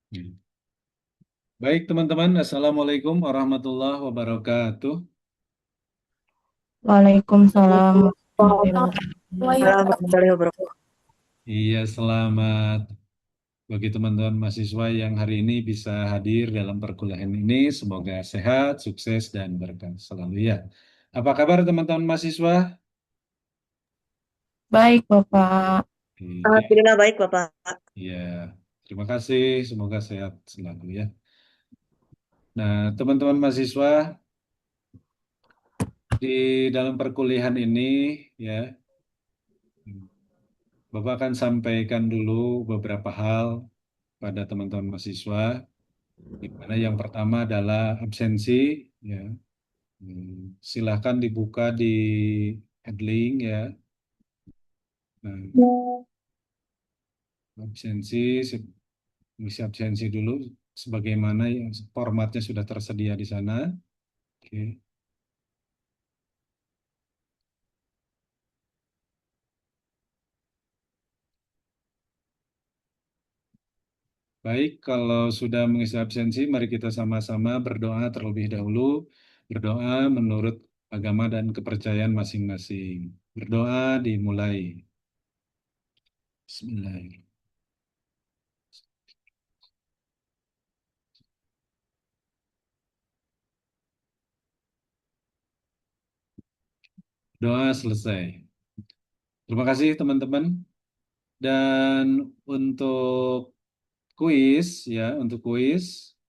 Hmm. Baik teman-teman, Assalamualaikum warahmatullahi wabarakatuh. Waalaikumsalam warahmatullahi wabarakatuh. Warahmatullahi wabarakatuh. Iya, selamat bagi teman-teman mahasiswa yang hari ini bisa hadir dalam perkuliahan ini. Semoga sehat, sukses, dan berkah selalu ya. Apa kabar teman-teman mahasiswa? Baik, Bapak. Oke, Alhamdulillah baik Bapak. ya. Terima kasih, semoga sehat selalu ya. Nah, teman-teman mahasiswa di dalam perkuliahan ini ya, Bapak akan sampaikan dulu beberapa hal pada teman-teman mahasiswa. Di mana yang pertama adalah absensi, ya. Silahkan dibuka di headlink ya. Nah, absensi, misi absensi dulu, sebagaimana yang formatnya sudah tersedia di sana. Oke. Baik, kalau sudah mengisi absensi, mari kita sama-sama berdoa terlebih dahulu. Berdoa menurut agama dan kepercayaan masing-masing. Berdoa dimulai. Bismillahirrahmanirrahim. Doa selesai. Terima kasih teman-teman. Dan untuk kuis ya, untuk kuis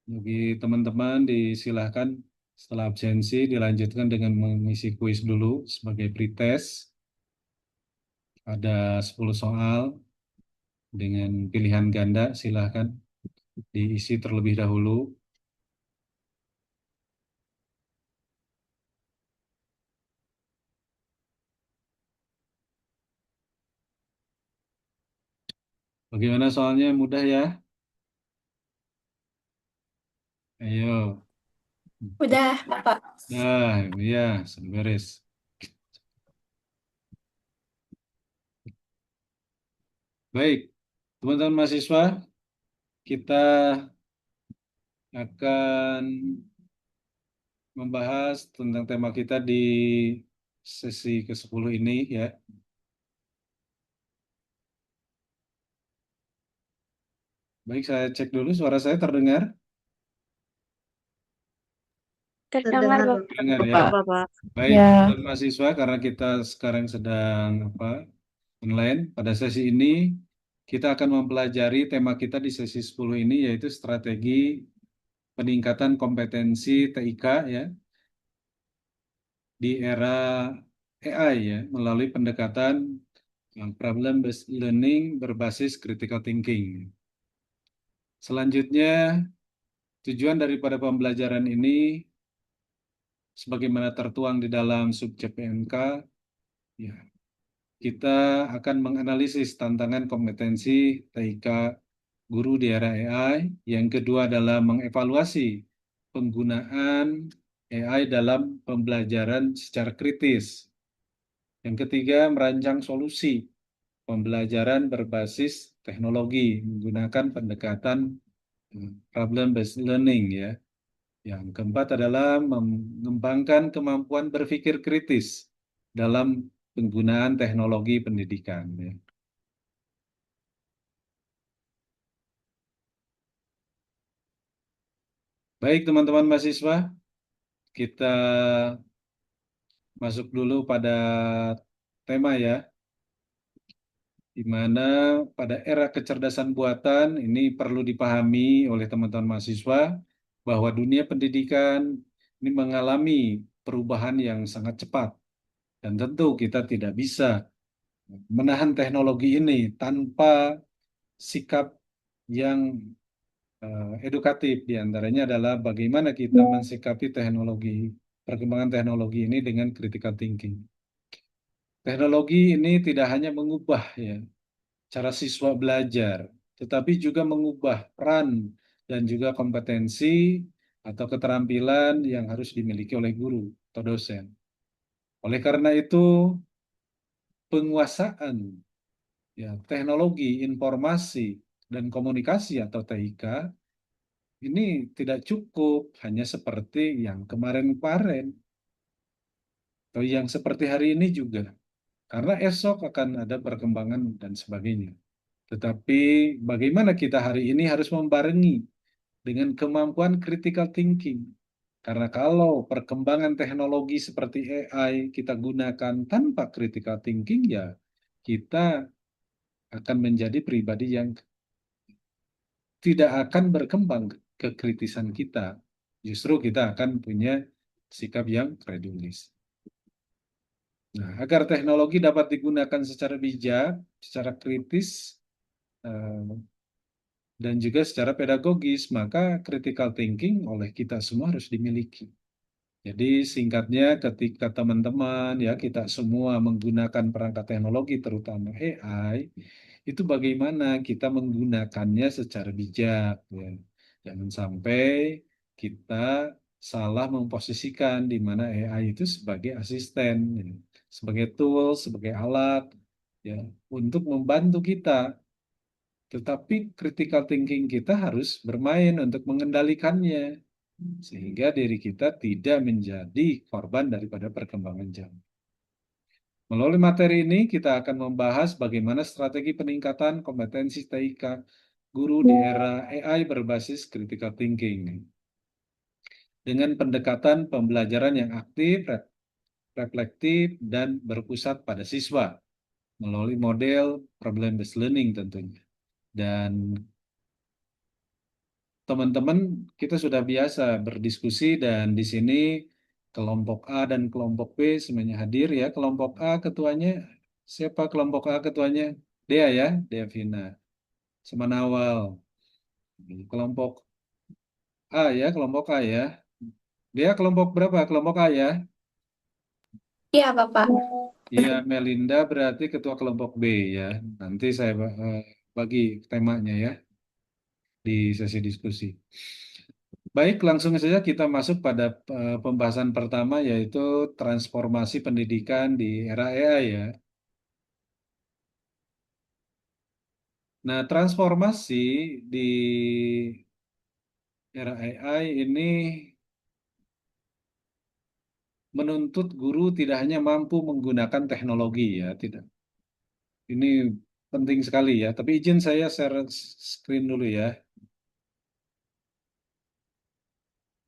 bagi teman-teman disilahkan setelah absensi dilanjutkan dengan mengisi kuis dulu sebagai pretest. Ada 10 soal dengan pilihan ganda, silahkan diisi terlebih dahulu. Bagaimana soalnya mudah ya? Ayo. Udah, Bapak. Nah, ya, sudah beres. Baik, teman-teman mahasiswa, kita akan membahas tentang tema kita di sesi ke-10 ini ya. Baik, saya cek dulu suara saya terdengar. Terdengar, Terdengar Bapak. Dengar ya. Bapak. Bapak. Baik, Ya, teman mahasiswa karena kita sekarang sedang online pada sesi ini kita akan mempelajari tema kita di sesi 10 ini yaitu strategi peningkatan kompetensi TIK ya di era AI ya melalui pendekatan yang problem based learning berbasis critical thinking. Selanjutnya, tujuan daripada pembelajaran ini sebagaimana tertuang di dalam subjek PMK, ya, kita akan menganalisis tantangan kompetensi TIK guru di era AI. Yang kedua adalah mengevaluasi penggunaan AI dalam pembelajaran secara kritis. Yang ketiga, merancang solusi pembelajaran berbasis teknologi menggunakan pendekatan problem based learning ya. Yang keempat adalah mengembangkan kemampuan berpikir kritis dalam penggunaan teknologi pendidikan ya. Baik teman-teman mahasiswa, kita masuk dulu pada tema ya, di mana pada era kecerdasan buatan ini perlu dipahami oleh teman-teman mahasiswa bahwa dunia pendidikan ini mengalami perubahan yang sangat cepat dan tentu kita tidak bisa menahan teknologi ini tanpa sikap yang edukatif. Di antaranya adalah bagaimana kita mensikapi teknologi, perkembangan teknologi ini dengan critical thinking. Teknologi ini tidak hanya mengubah ya cara siswa belajar, tetapi juga mengubah peran dan juga kompetensi atau keterampilan yang harus dimiliki oleh guru atau dosen. Oleh karena itu, penguasaan ya teknologi informasi dan komunikasi atau TIK ini tidak cukup hanya seperti yang kemarin-kemarin atau yang seperti hari ini juga. Karena esok akan ada perkembangan dan sebagainya. Tetapi bagaimana kita hari ini harus membarengi dengan kemampuan critical thinking. Karena kalau perkembangan teknologi seperti AI kita gunakan tanpa critical thinking, ya kita akan menjadi pribadi yang tidak akan berkembang kekritisan kita. Justru kita akan punya sikap yang kredulis. Nah, agar teknologi dapat digunakan secara bijak, secara kritis, eh, dan juga secara pedagogis, maka critical thinking oleh kita semua harus dimiliki. Jadi singkatnya ketika teman-teman ya kita semua menggunakan perangkat teknologi terutama AI, itu bagaimana kita menggunakannya secara bijak ya. Jangan sampai kita salah memposisikan di mana AI itu sebagai asisten, ya, sebagai tool, sebagai alat ya untuk membantu kita. Tetapi critical thinking kita harus bermain untuk mengendalikannya sehingga diri kita tidak menjadi korban daripada perkembangan zaman. Melalui materi ini kita akan membahas bagaimana strategi peningkatan kompetensi TIK guru di era AI berbasis critical thinking dengan pendekatan pembelajaran yang aktif, reflektif, dan berpusat pada siswa melalui model problem-based learning tentunya. Dan teman-teman, kita sudah biasa berdiskusi dan di sini kelompok A dan kelompok B semuanya hadir ya. Kelompok A ketuanya, siapa kelompok A ketuanya? Dea ya, Dea Vina. Semanawal. Kelompok A ya, kelompok A ya. Dea kelompok berapa? Kelompok A ya? Iya, Bapak. Iya, Melinda berarti ketua kelompok B ya. Nanti saya bagi temanya ya di sesi diskusi. Baik, langsung saja kita masuk pada pembahasan pertama yaitu transformasi pendidikan di era AI ya. Nah, transformasi di era AI ini menuntut guru tidak hanya mampu menggunakan teknologi ya, tidak. Ini penting sekali ya. Tapi izin saya share screen dulu ya.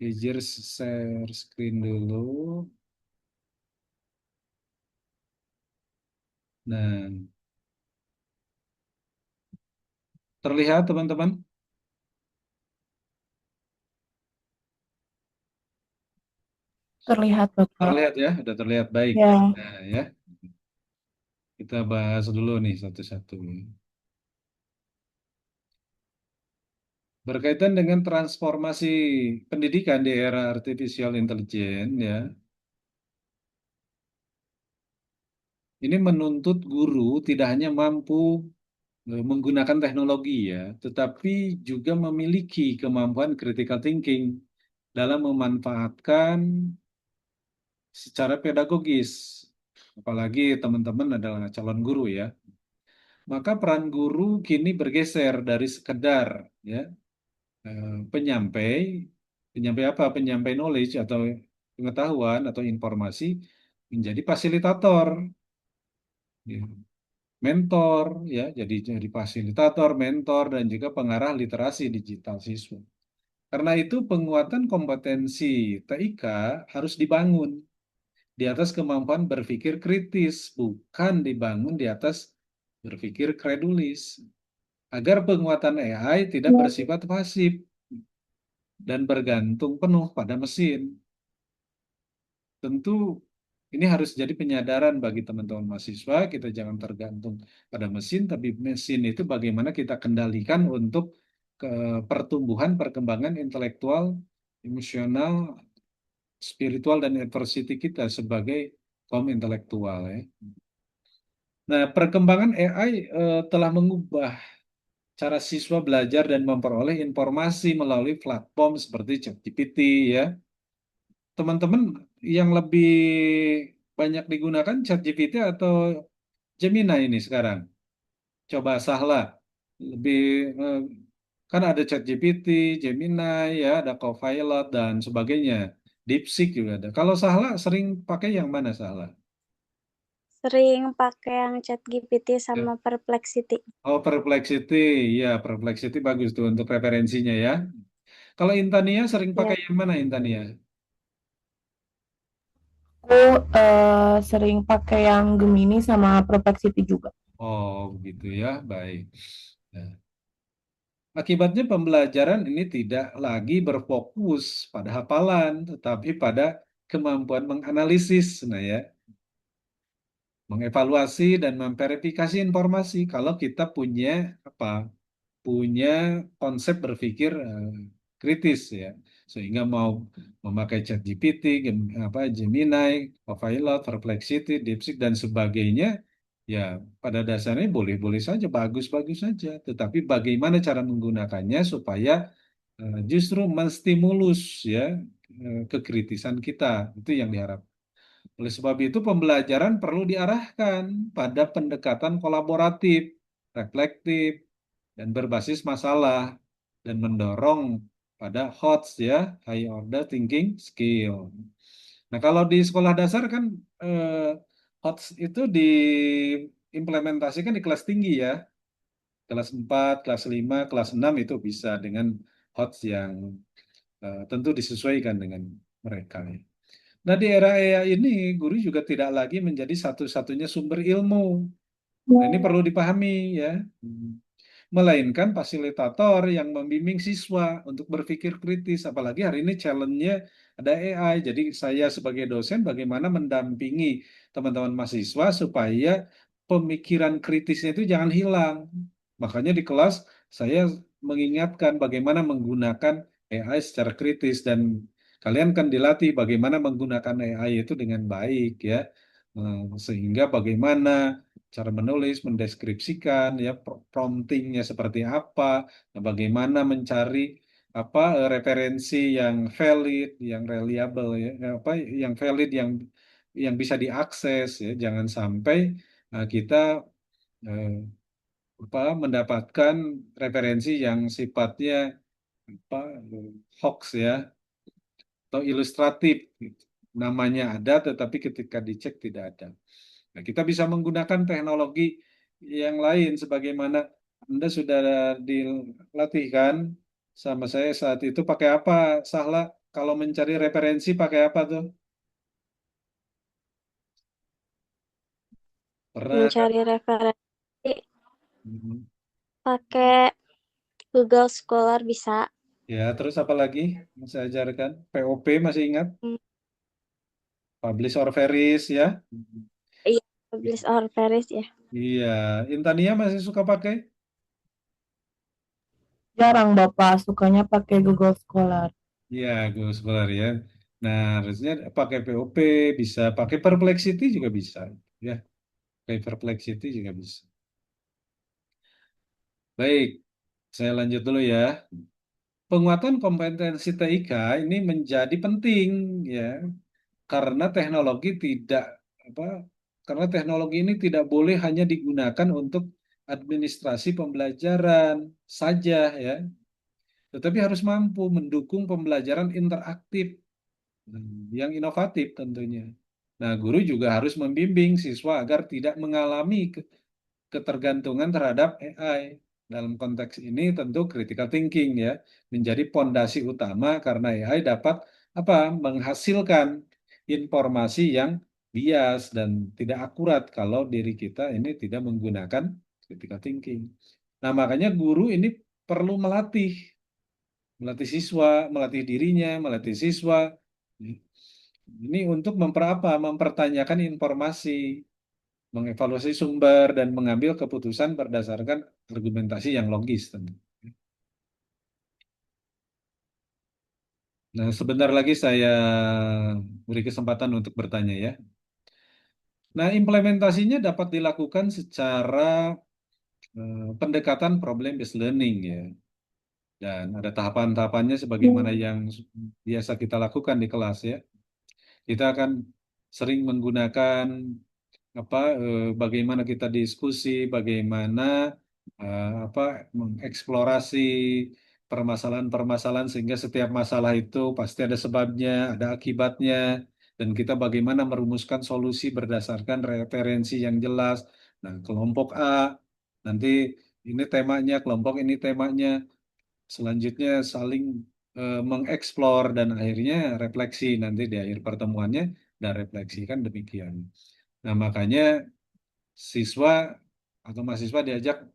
Izin share screen dulu. Nah, terlihat teman-teman? Terlihat, Bapak. Terlihat ya, sudah terlihat baik. Ya, Nah, ya. Kita bahas dulu nih satu-satu. Berkaitan dengan transformasi pendidikan di era artificial intelligence ya, ini menuntut guru tidak hanya mampu menggunakan teknologi ya, tetapi juga memiliki kemampuan critical thinking dalam memanfaatkan secara pedagogis. Apalagi teman-teman adalah calon guru ya. Maka peran guru kini bergeser dari sekedar ya penyampai, penyampai apa? Penyampai knowledge atau pengetahuan atau informasi menjadi fasilitator, ya. Mentor, ya, jadi fasilitator, mentor, dan juga pengarah literasi digital siswa. Karena itu penguatan kompetensi TIK harus dibangun di atas kemampuan berpikir kritis, bukan dibangun di atas berpikir kredulis. Agar penguatan AI tidak bersifat pasif dan bergantung penuh pada mesin. Tentu ini harus jadi penyadaran bagi teman-teman mahasiswa, kita jangan tergantung pada mesin, tapi mesin itu bagaimana kita kendalikan untuk ke pertumbuhan, perkembangan intelektual, emosional, spiritual, dan adversity kita sebagai kaum intelektual ya. Nah, perkembangan AI telah mengubah cara siswa belajar dan memperoleh informasi melalui platform seperti ChatGPT ya. Teman-teman yang lebih banyak digunakan ChatGPT atau Gemini ini sekarang? Coba sahlah. lebih eh, kan ada ChatGPT, Gemini, ya, ada Copilot dan sebagainya. DeepSeek juga ada. Kalau Sahla sering pakai yang mana Sahla? Sering pakai yang ChatGPT Ya. sama Perplexity. Oh, Perplexity, ya Perplexity bagus tuh untuk referensinya ya. Kalau Intania sering Ya, pakai yang mana Intania? Aku sering pakai yang Gemini sama Perplexity juga. Oh, begitu ya, baik. Nah, akibatnya pembelajaran ini tidak lagi berfokus pada hafalan, tetapi pada kemampuan menganalisis, nah ya, mengevaluasi dan memverifikasi informasi. Kalau kita punya apa? Punya konsep berpikir kritis ya, sehingga mau memakai ChatGPT, Gemini, Copilot, Perplexity, DeepSeek dan sebagainya, ya pada dasarnya boleh-boleh saja, bagus-bagus saja. Tetapi bagaimana cara menggunakannya supaya justru menstimulus ya kekritisan kita, itu yang diharapkan. Oleh sebab itu, pembelajaran perlu diarahkan pada pendekatan kolaboratif, reflektif, dan berbasis masalah, dan mendorong pada HOTS ya, High Order Thinking Skill. Nah, kalau di sekolah dasar kan HOTS itu diimplementasikan di kelas tinggi ya, kelas 4, kelas 5, kelas 6 itu bisa dengan HOTS yang tentu disesuaikan dengan mereka. Nah, di era AI ini, guru juga tidak lagi menjadi satu-satunya sumber ilmu. Nah, ini perlu dipahami ya. Melainkan fasilitator yang membimbing siswa untuk berpikir kritis. Apalagi hari ini challenge-nya ada AI. Jadi saya sebagai dosen bagaimana mendampingi teman-teman mahasiswa supaya pemikiran kritisnya itu jangan hilang. Makanya di kelas saya mengingatkan bagaimana menggunakan AI secara kritis dan kalian kan dilatih bagaimana menggunakan AI itu dengan baik ya. Sehingga bagaimana cara menulis, mendeskripsikan, ya promptingnya seperti apa, nah, bagaimana mencari apa referensi yang valid, yang reliable, ya, apa yang valid, yang bisa diakses, ya, jangan sampai kita eh, apa mendapatkan referensi yang sifatnya apa hoax ya atau ilustratif, gitu. Namanya ada, tetapi ketika dicek tidak ada. Nah, kita bisa menggunakan teknologi yang lain sebagaimana Anda sudah dilatihkan sama saya saat itu pakai apa, Sahla? Kalau mencari referensi pakai apa tuh? Pernah? mencari referensi Mhm. pakai Google Scholar bisa. Ya, terus apa lagi? Yang saya ajarkan. POP masih ingat? Hmm, Publish or Verish ya? Mhm. iya, Publish or Perish ya. Iya, Intania masih suka pakai? Jarang Bapak sukanya pakai Google Scholar. Iya, Gus Scholar ya. Nah, harusnya pakai POP, bisa pakai Perplexity juga bisa. Ya, pakai Perplexity juga bisa. Baik, saya lanjut dulu ya. Penguatan kompetensi TIK ini menjadi penting ya, karena teknologi tidak apa, karena teknologi ini tidak boleh hanya digunakan untuk administrasi pembelajaran saja ya, tetapi harus mampu mendukung pembelajaran interaktif yang inovatif tentunya. Nah, guru juga harus membimbing siswa agar tidak mengalami ketergantungan terhadap AI. Dalam konteks ini tentu critical thinking ya menjadi pondasi utama karena AI dapat apa? Menghasilkan informasi yang bias dan tidak akurat kalau diri kita ini tidak menggunakan critical thinking. Nah, makanya guru ini perlu melatih siswa, melatih dirinya, melatih siswa. Ini untuk mempertanyakan informasi, mengevaluasi sumber, dan mengambil keputusan berdasarkan argumentasi yang logis tentu. Nah, sebentar lagi saya beri kesempatan untuk bertanya ya. Nah, implementasinya dapat dilakukan secara pendekatan problem based learning ya. Dan ada tahapan-tahapannya sebagaimana yang biasa kita lakukan di kelas ya. Kita akan sering menggunakan bagaimana kita diskusi, bagaimana apa mengeksplorasi permasalahan-permasalahan sehingga setiap masalah itu pasti ada sebabnya, ada akibatnya, dan kita bagaimana merumuskan solusi berdasarkan referensi yang jelas. Nah, kelompok A nanti ini temanya, kelompok ini temanya, selanjutnya saling mengeksplor dan akhirnya refleksi nanti di akhir pertemuannya dan refleksi kan demikian. Nah, makanya siswa atau mahasiswa diajak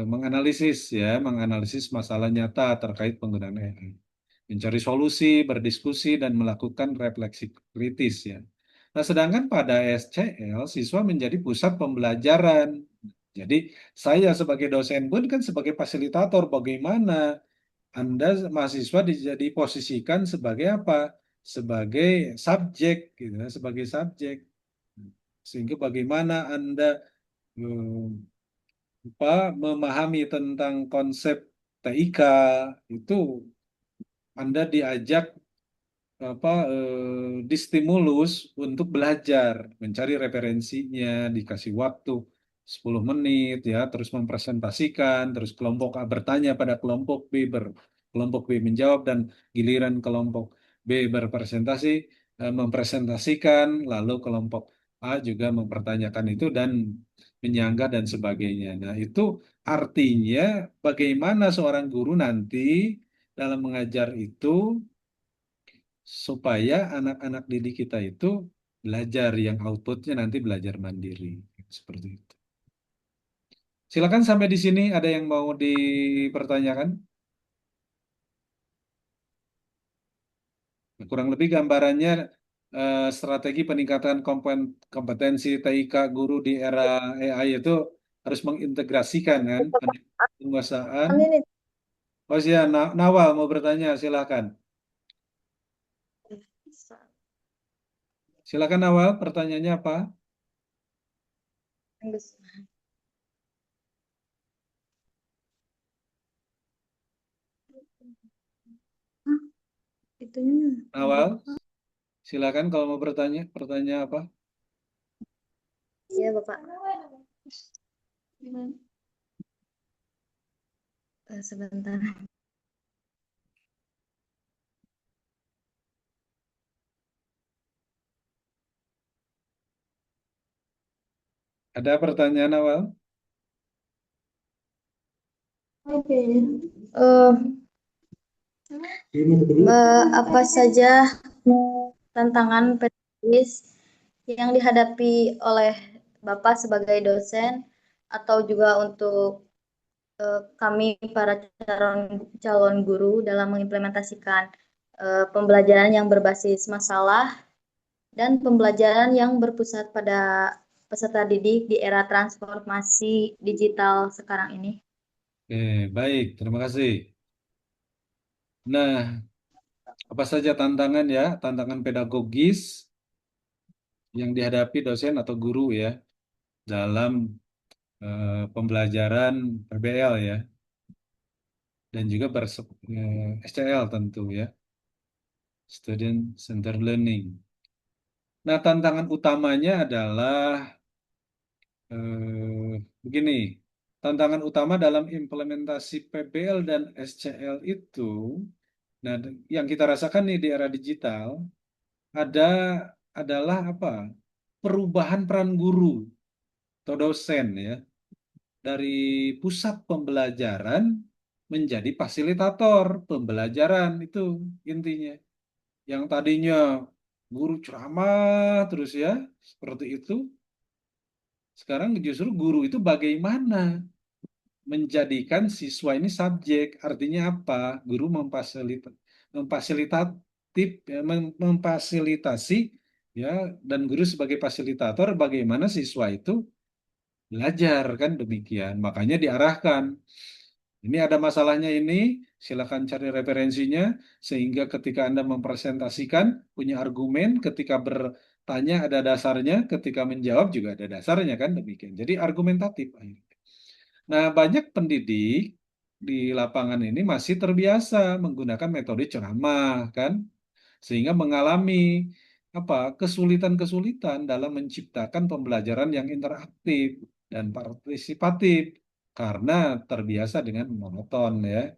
menganalisis ya, menganalisis masalah nyata terkait penggunaan AI, mencari solusi, berdiskusi dan melakukan refleksi kritis ya. Nah, sedangkan pada SCL siswa menjadi pusat pembelajaran. Jadi saya sebagai dosen pun kan sebagai fasilitator, bagaimana Anda mahasiswa diposisikan sebagai apa? Sebagai subjek gitu, ya, sebagai subjek. Sehingga bagaimana Anda eh, memahami tentang konsep TIK itu Anda diajak distimulus untuk belajar, mencari referensinya, dikasih waktu 10 menit ya, terus mempresentasikan, terus kelompok A bertanya pada kelompok B kelompok B menjawab dan giliran kelompok B berpresentasi mempresentasikan, lalu kelompok A juga mempertanyakan itu dan menyanggah dan sebagainya. Nah, itu artinya bagaimana seorang guru nanti dalam mengajar itu supaya anak-anak didik kita itu belajar yang outputnya nanti belajar mandiri seperti itu. Silakan sampai di sini ada yang mau dipertanyakan? Nah, kurang lebih gambarannya strategi peningkatan kompetensi TIK guru di era AI itu harus mengintegrasikan kan penguasaan. Ini Oh iya, Nawal mau bertanya, silakan. Silakan Nawal, pertanyaannya apa? itunya. Nawal, silakan kalau mau bertanya, pertanyaan apa? Iya, Bapak. Sebentar. Ada pertanyaan awal? Oke. Apa saja tantangan pedagogis yang dihadapi oleh Bapak sebagai dosen atau juga untuk kami para calon calon guru dalam mengimplementasikan pembelajaran yang berbasis masalah dan pembelajaran yang berpusat pada peserta didik di era transformasi digital sekarang ini. Oke, baik, terima kasih. Nah, apa saja tantangan ya, tantangan pedagogis yang dihadapi dosen atau guru ya dalam pembelajaran PBL ya, dan juga SCL tentu ya, Student Center Learning. Nah, tantangan utamanya adalah begini, tantangan utama dalam implementasi PBL dan SCL itu, nah yang kita rasakan nih di era digital ada adalah apa? Perubahan peran guru atau dosen ya dari pusat pembelajaran menjadi fasilitator pembelajaran itu intinya. Yang tadinya guru ceramah terus ya seperti itu, sekarang justru guru itu bagaimana menjadikan siswa ini subjek. Artinya apa? Guru memfasilitatif ya, memfasilitasi ya, dan guru sebagai fasilitator bagaimana siswa itu belajar kan demikian. Makanya diarahkan. Ini ada masalahnya ini, silakan cari referensinya sehingga ketika Anda mempresentasikan punya argumen, ketika bertanya ada dasarnya, ketika menjawab juga ada dasarnya kan demikian. Jadi argumentatif. Nah, banyak pendidik di lapangan ini masih terbiasa menggunakan metode ceramah kan, sehingga mengalami kesulitan-kesulitan dalam menciptakan pembelajaran yang interaktif dan partisipatif. karena terbiasa dengan monoton ya.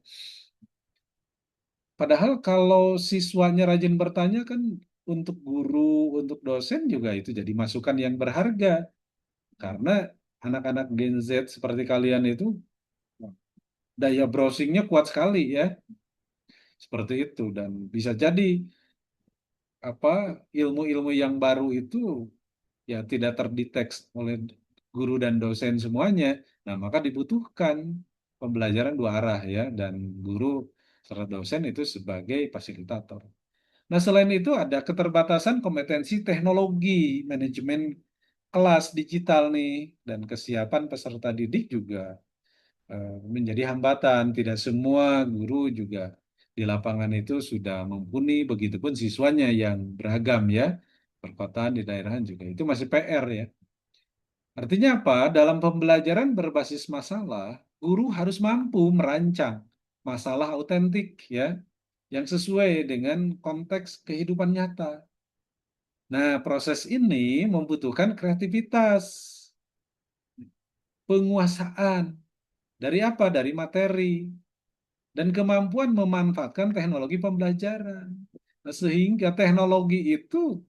Padahal kalau siswanya rajin bertanya kan untuk guru, untuk dosen juga itu jadi masukan yang berharga. Karena anak-anak Gen Z seperti kalian itu daya browsingnya kuat sekali ya, seperti itu. Dan bisa jadi apa ilmu-ilmu yang baru itu ya tidak terdeteksi oleh guru dan dosen semuanya. Nah, maka dibutuhkan pembelajaran dua arah ya, dan guru serta dosen itu sebagai fasilitator. Nah, selain itu ada keterbatasan kompetensi teknologi, manajemen kelas digital nih, dan kesiapan peserta didik juga menjadi hambatan. Tidak semua guru juga di lapangan itu sudah mumpuni, begitupun siswanya yang beragam ya, perkotaan di daerahan juga. Itu masih PR ya. Artinya apa? Dalam pembelajaran berbasis masalah, guru harus mampu merancang masalah autentik ya, yang sesuai dengan konteks kehidupan nyata. Nah, proses ini membutuhkan kreativitas, penguasaan. Dari apa? Dari materi dan kemampuan memanfaatkan teknologi pembelajaran. Nah, sehingga teknologi itu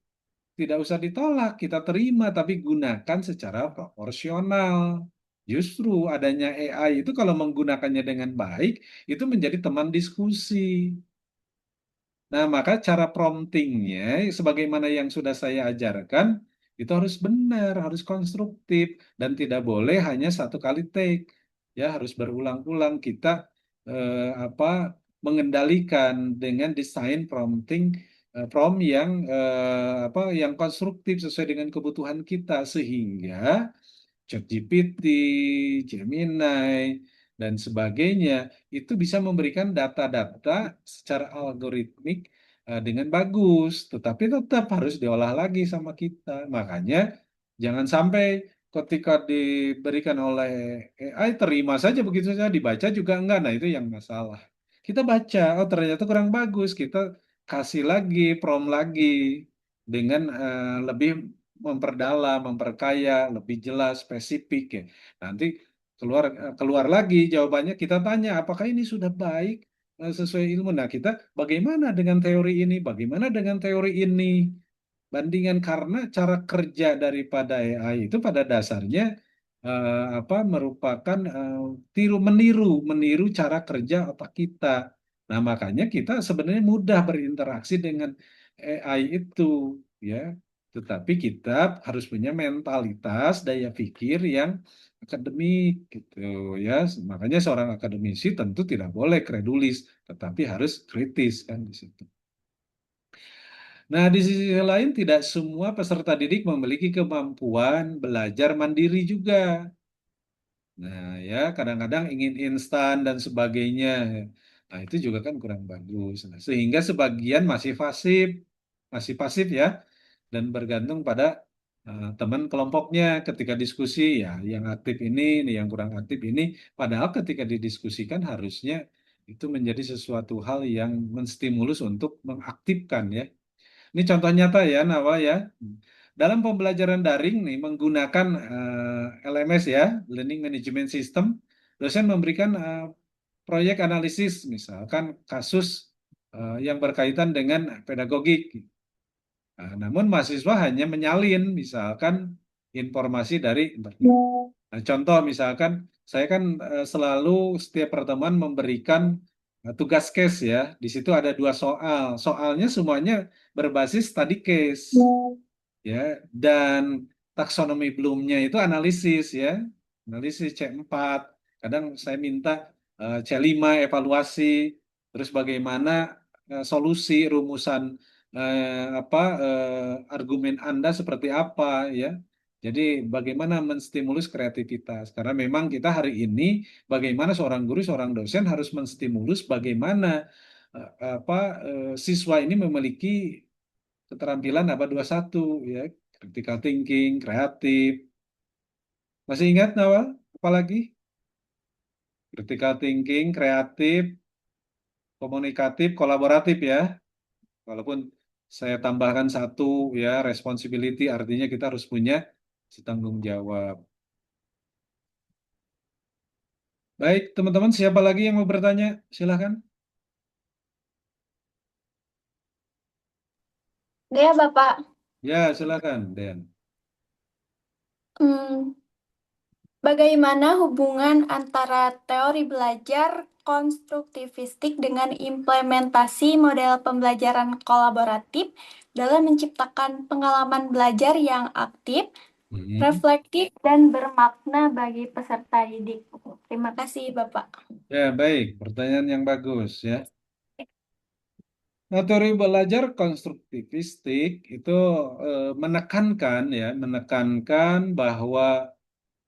tidak usah ditolak, kita terima, tapi gunakan secara proporsional. Justru adanya AI itu kalau menggunakannya dengan baik, itu menjadi teman diskusi. Nah, maka cara promptingnya, sebagaimana yang sudah saya ajarkan, itu harus benar, harus konstruktif, dan tidak boleh hanya satu kali take. Ya, harus berulang-ulang kita apa mengendalikan dengan desain prompting prompt yang apa yang konstruktif sesuai dengan kebutuhan kita, sehingga ChatGPT, Gemini, dan sebagainya itu bisa memberikan data-data secara algoritmik dengan bagus, tetapi tetap harus diolah lagi sama kita. Makanya jangan sampai ketika diberikan oleh AI terima saja begitu saja, dibaca juga enggak. Nah, itu yang masalah. Kita baca, oh ternyata kurang bagus, kita kasih lagi, prompt lagi dengan lebih memperdalam, memperkaya, lebih jelas, spesifik ya. Nanti keluar lagi jawabannya, kita tanya apakah ini sudah baik sesuai ilmu. Nah, kita bagaimana dengan teori ini? Bagaimana dengan teori ini? Bandingan karena cara kerja daripada AI itu pada dasarnya apa merupakan meniru cara kerja otak kita. Nah, makanya kita sebenarnya mudah berinteraksi dengan AI itu ya. Tetapi kita harus punya mentalitas daya pikir yang akademik gitu ya. Makanya seorang akademisi tentu tidak boleh kredulis, tetapi harus kritis kan di situ. Nah, di sisi lain tidak semua peserta didik memiliki kemampuan belajar mandiri juga. Nah, ya kadang-kadang ingin instan dan sebagainya. Nah, itu juga kan kurang bagus. Nah, sehingga sebagian masih pasif ya, dan bergantung pada teman kelompoknya ketika diskusi ya, yang aktif ini, yang kurang aktif ini. Padahal ketika didiskusikan harusnya itu menjadi sesuatu hal yang menstimulus untuk mengaktifkan ya. Ini contoh nyata ya, Nawa ya. Dalam pembelajaran daring nih menggunakan LMS ya, Learning Management System, dosen memberikan proyek analisis, misalkan kasus yang berkaitan dengan pedagogik. Nah, namun mahasiswa hanya menyalin, misalkan informasi dari internet. Nah, contoh misalkan saya kan selalu setiap pertemuan memberikan tugas case ya. Di situ ada dua soal. Soalnya semuanya berbasis study case ya, dan taksonomi Bloomnya itu analisis ya. Analisis C4. Kadang saya minta C5 evaluasi, terus bagaimana solusi rumusan apa argumen Anda seperti apa ya. Jadi bagaimana menstimulus kreativitas? Karena memang kita hari ini bagaimana seorang guru, seorang dosen harus menstimulus bagaimana apa siswa ini memiliki keterampilan apa 21 ya, critical thinking, kreatif. Masih ingat Nawal? Apalagi critical thinking, kreatif, komunikatif, kolaboratif ya. Walaupun saya tambahkan satu ya, responsibility artinya kita harus punya tanggung jawab. Baik, teman-teman, siapa lagi yang mau bertanya? Silahkan. Dea, Bapak. Ya, silakan, Den. Hmm, Bagaimana hubungan antara teori belajar konstruktivistik dengan implementasi model pembelajaran kolaboratif dalam menciptakan pengalaman belajar yang aktif, Hmm. reflektif, dan bermakna bagi peserta didik? Terima kasih, Bapak. Ya, baik. Pertanyaan yang bagus ya. Nah, teori belajar konstruktivistik itu menekankan ya, menekankan bahwa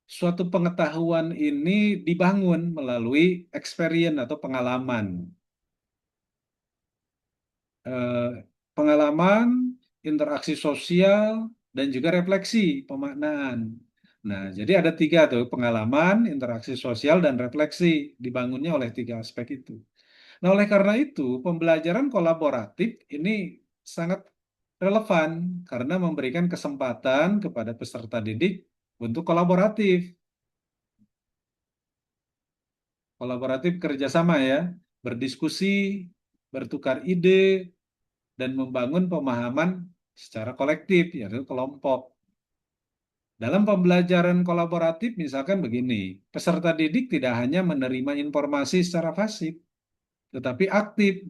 suatu pengetahuan ini dibangun melalui experience atau pengalaman. Eh, Pengalaman, interaksi sosial, dan juga refleksi, pemaknaan. Nah, jadi ada tiga tuh, pengalaman, interaksi sosial, dan refleksi. Dibangunnya oleh tiga aspek itu. Nah, oleh karena itu, pembelajaran kolaboratif ini sangat relevan karena memberikan kesempatan kepada peserta didik untuk kolaboratif. Kolaboratif kerjasama ya, berdiskusi, bertukar ide, dan membangun pemahaman secara kolektif, yaitu kelompok. Dalam pembelajaran kolaboratif, misalkan begini, peserta didik tidak hanya menerima informasi secara pasif, tetapi aktif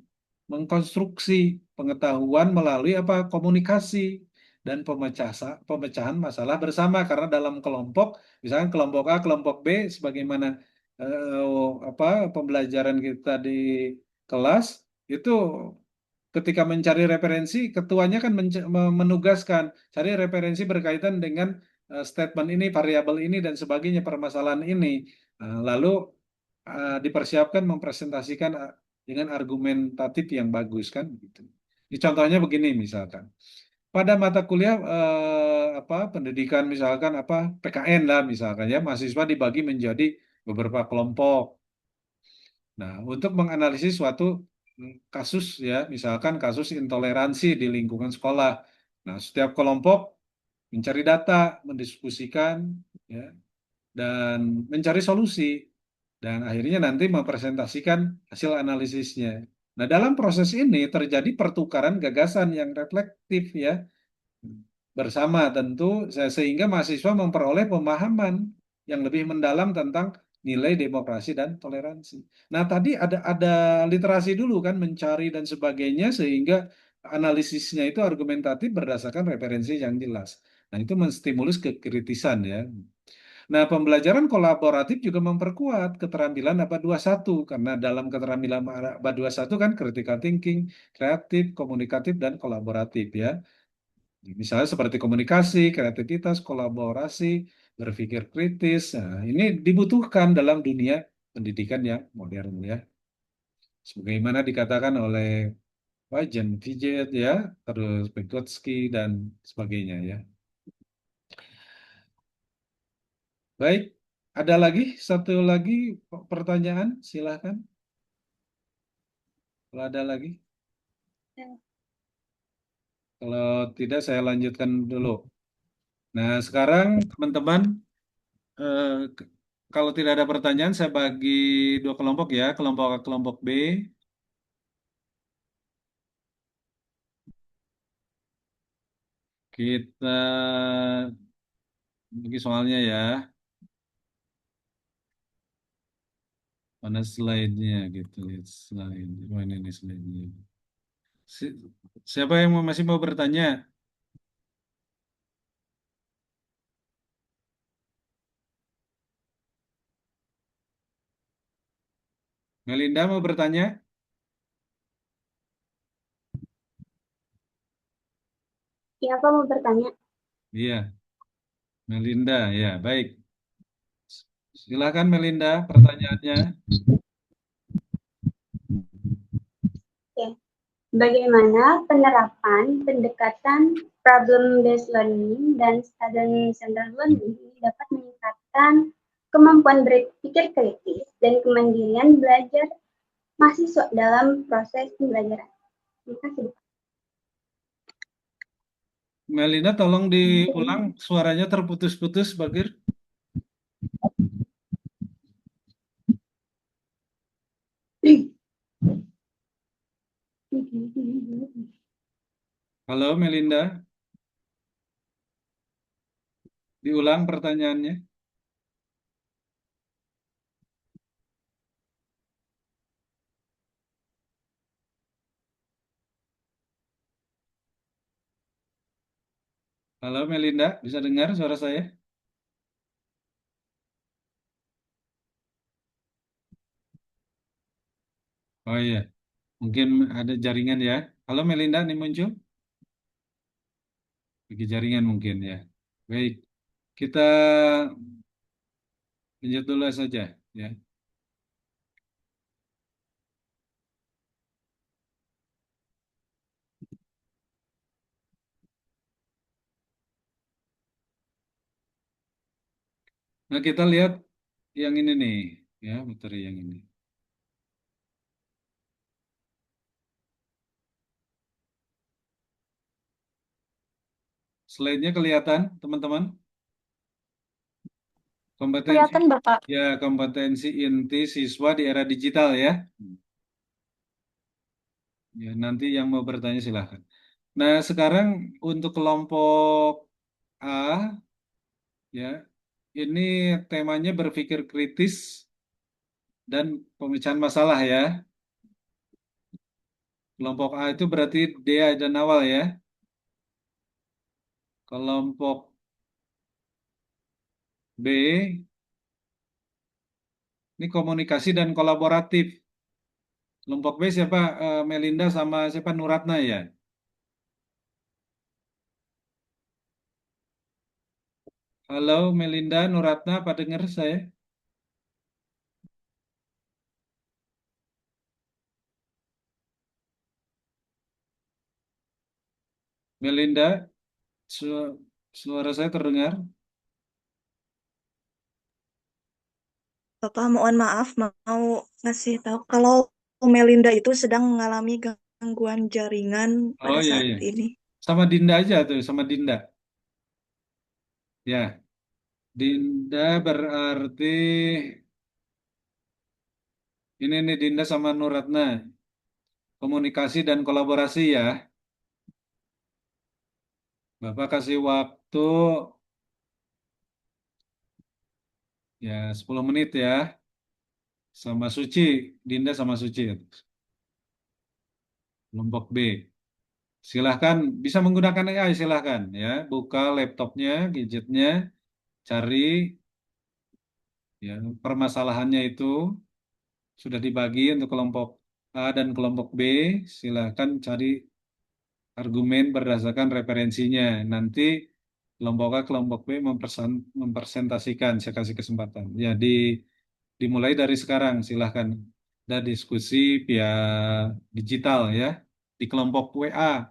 mengkonstruksi pengetahuan melalui apa komunikasi dan pemecahan masalah bersama karena dalam kelompok misalkan kelompok A kelompok B sebagaimana apa pembelajaran kita di kelas itu ketika mencari referensi ketuanya kan menugaskan cari referensi berkaitan dengan statement ini variabel ini dan sebagainya permasalahan ini. Lalu dipersiapkan mempresentasikan dengan argumentatif yang bagus kan gitu. Ini contohnya begini misalkan. Pada mata kuliah apa pendidikan misalkan apa PKN lah misalkan ya mahasiswa dibagi menjadi beberapa kelompok. Nah, untuk menganalisis suatu kasus ya, misalkan kasus intoleransi di lingkungan sekolah. Nah, setiap kelompok mencari data, mendiskusikan ya, dan mencari solusi dan akhirnya nanti mempresentasikan hasil analisisnya. Nah, dalam proses ini terjadi pertukaran gagasan yang reflektif ya bersama tentu sehingga mahasiswa memperoleh pemahaman yang lebih mendalam tentang nilai demokrasi dan toleransi. Nah, tadi ada literasi dulu kan mencari dan sebagainya sehingga analisisnya itu argumentatif berdasarkan referensi yang jelas. Nah, itu menstimulus kekritisan ya. Nah, pembelajaran kolaboratif juga memperkuat keterampilan ABA 21 karena dalam keterampilan ABA 21 kan critical thinking, kreatif, komunikatif dan kolaboratif ya. Misalnya seperti komunikasi, kreativitas, kolaborasi, berpikir kritis. Nah, ini dibutuhkan dalam dunia pendidikan yang modern ya. Sebagaimana dikatakan oleh Jan Piaget ya, terus Vygotsky dan sebagainya ya. Baik, ada lagi satu lagi pertanyaan, silahkan. Kalau ada lagi, kalau tidak saya lanjutkan dulu. Nah, sekarang teman-teman, eh, kalau tidak ada pertanyaan, saya bagi dua kelompok ya, kelompok A, kelompok B. Kita bagi soalnya ya, mana slide-nya gitu, lihat slide. Oh, ini slide-nya. Si- Siapa yang masih mau bertanya? Melinda mau bertanya? Ya, aku mau bertanya. Iya, Melinda, ya baik. Silakan Melinda, pertanyaannya. Oke. Bagaimana penerapan pendekatan problem-based learning dan student-centered learning ini dapat meningkatkan kemampuan berpikir kritis dan kemandirian belajar mahasiswa dalam proses pembelajaran? Terima kasih. Melinda, tolong diulang, suaranya terputus-putus, Bagir. Halo Melinda, diulang pertanyaannya. Halo Melinda, bisa dengar suara saya? Oh iya, mungkin ada jaringan ya. Halo Melinda, ini muncul? Bagi jaringan mungkin ya. Baik, kita lanjut dulu saja ya. Nah, kita lihat yang ini nih, ya, materi yang ini. Slide-nya kelihatan, teman-teman? Kompetensi, Kelihatan Bapak. ya, kompetensi inti siswa di era digital ya. Ya, nanti yang mau bertanya silahkan. Nah, sekarang untuk kelompok A, ya, ini temanya berpikir kritis dan pemecahan masalah ya. Kelompok A itu berarti Dea dan Awal ya. Kelompok B ini komunikasi dan kolaboratif. Kelompok B siapa? Melinda sama siapa? Nuratna ya. Halo Melinda, Nuratna, apa dengar saya? Melinda, suara saya terdengar? Bapak, mohon maaf, mau ngasih tahu kalau Melinda itu sedang mengalami gangguan jaringan Oh pada iya saat iya. ini. Sama Dinda aja tuh, sama Dinda. Ya, Dinda berarti ini nih Dinda sama Nuratna. Komunikasi dan kolaborasi ya. Bapak kasih waktu ya 10 menit ya. Sama Suci, Dinda sama Suci. Kelompok B. Silahkan, bisa menggunakan AI silahkan ya. Buka laptopnya, gadgetnya, cari ya permasalahannya itu sudah dibagi untuk kelompok A dan kelompok B. Silahkan cari argumen berdasarkan referensinya. Nanti kelompok A, kelompok B mempresentasikan. Saya kasih kesempatan. Ya, dimulai dari sekarang. Silahkan. Ada diskusi via digital ya di kelompok WA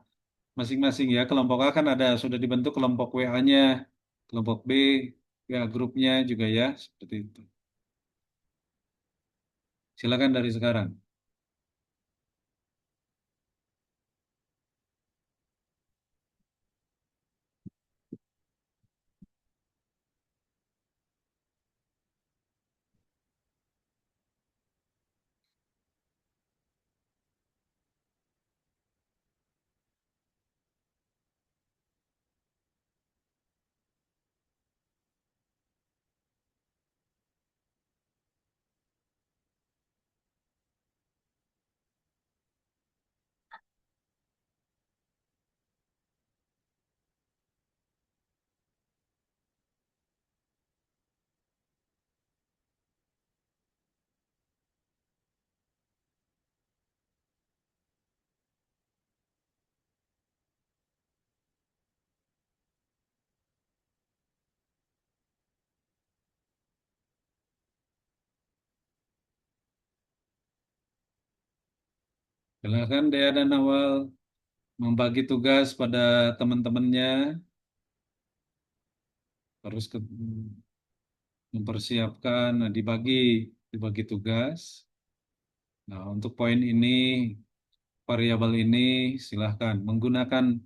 masing-masing ya. Kelompok A kan ada sudah dibentuk kelompok WA-nya, kelompok B ya grupnya juga ya seperti itu. Silakan dari sekarang. Silakan Dea dan Awal membagi tugas pada teman-temannya, terus mempersiapkan, nah, dibagi tugas. Nah, untuk poin ini, variabel ini, silahkan menggunakan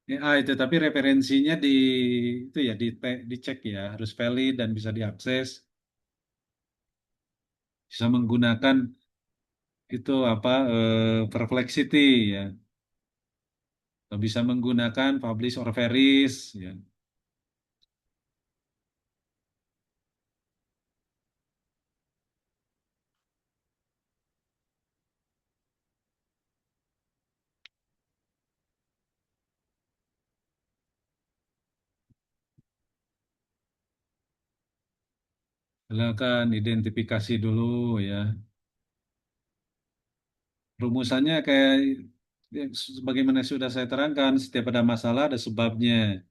AI, tetapi referensinya itu ya dicek ya, harus valid dan bisa diakses. Bisa menggunakan itu apa perplexity ya. Atau bisa menggunakan publish or varies ya. Silakan identifikasi dulu ya. Rumusannya kayak ya, sebagaimana sudah saya terangkan, setiap ada masalah ada sebabnya,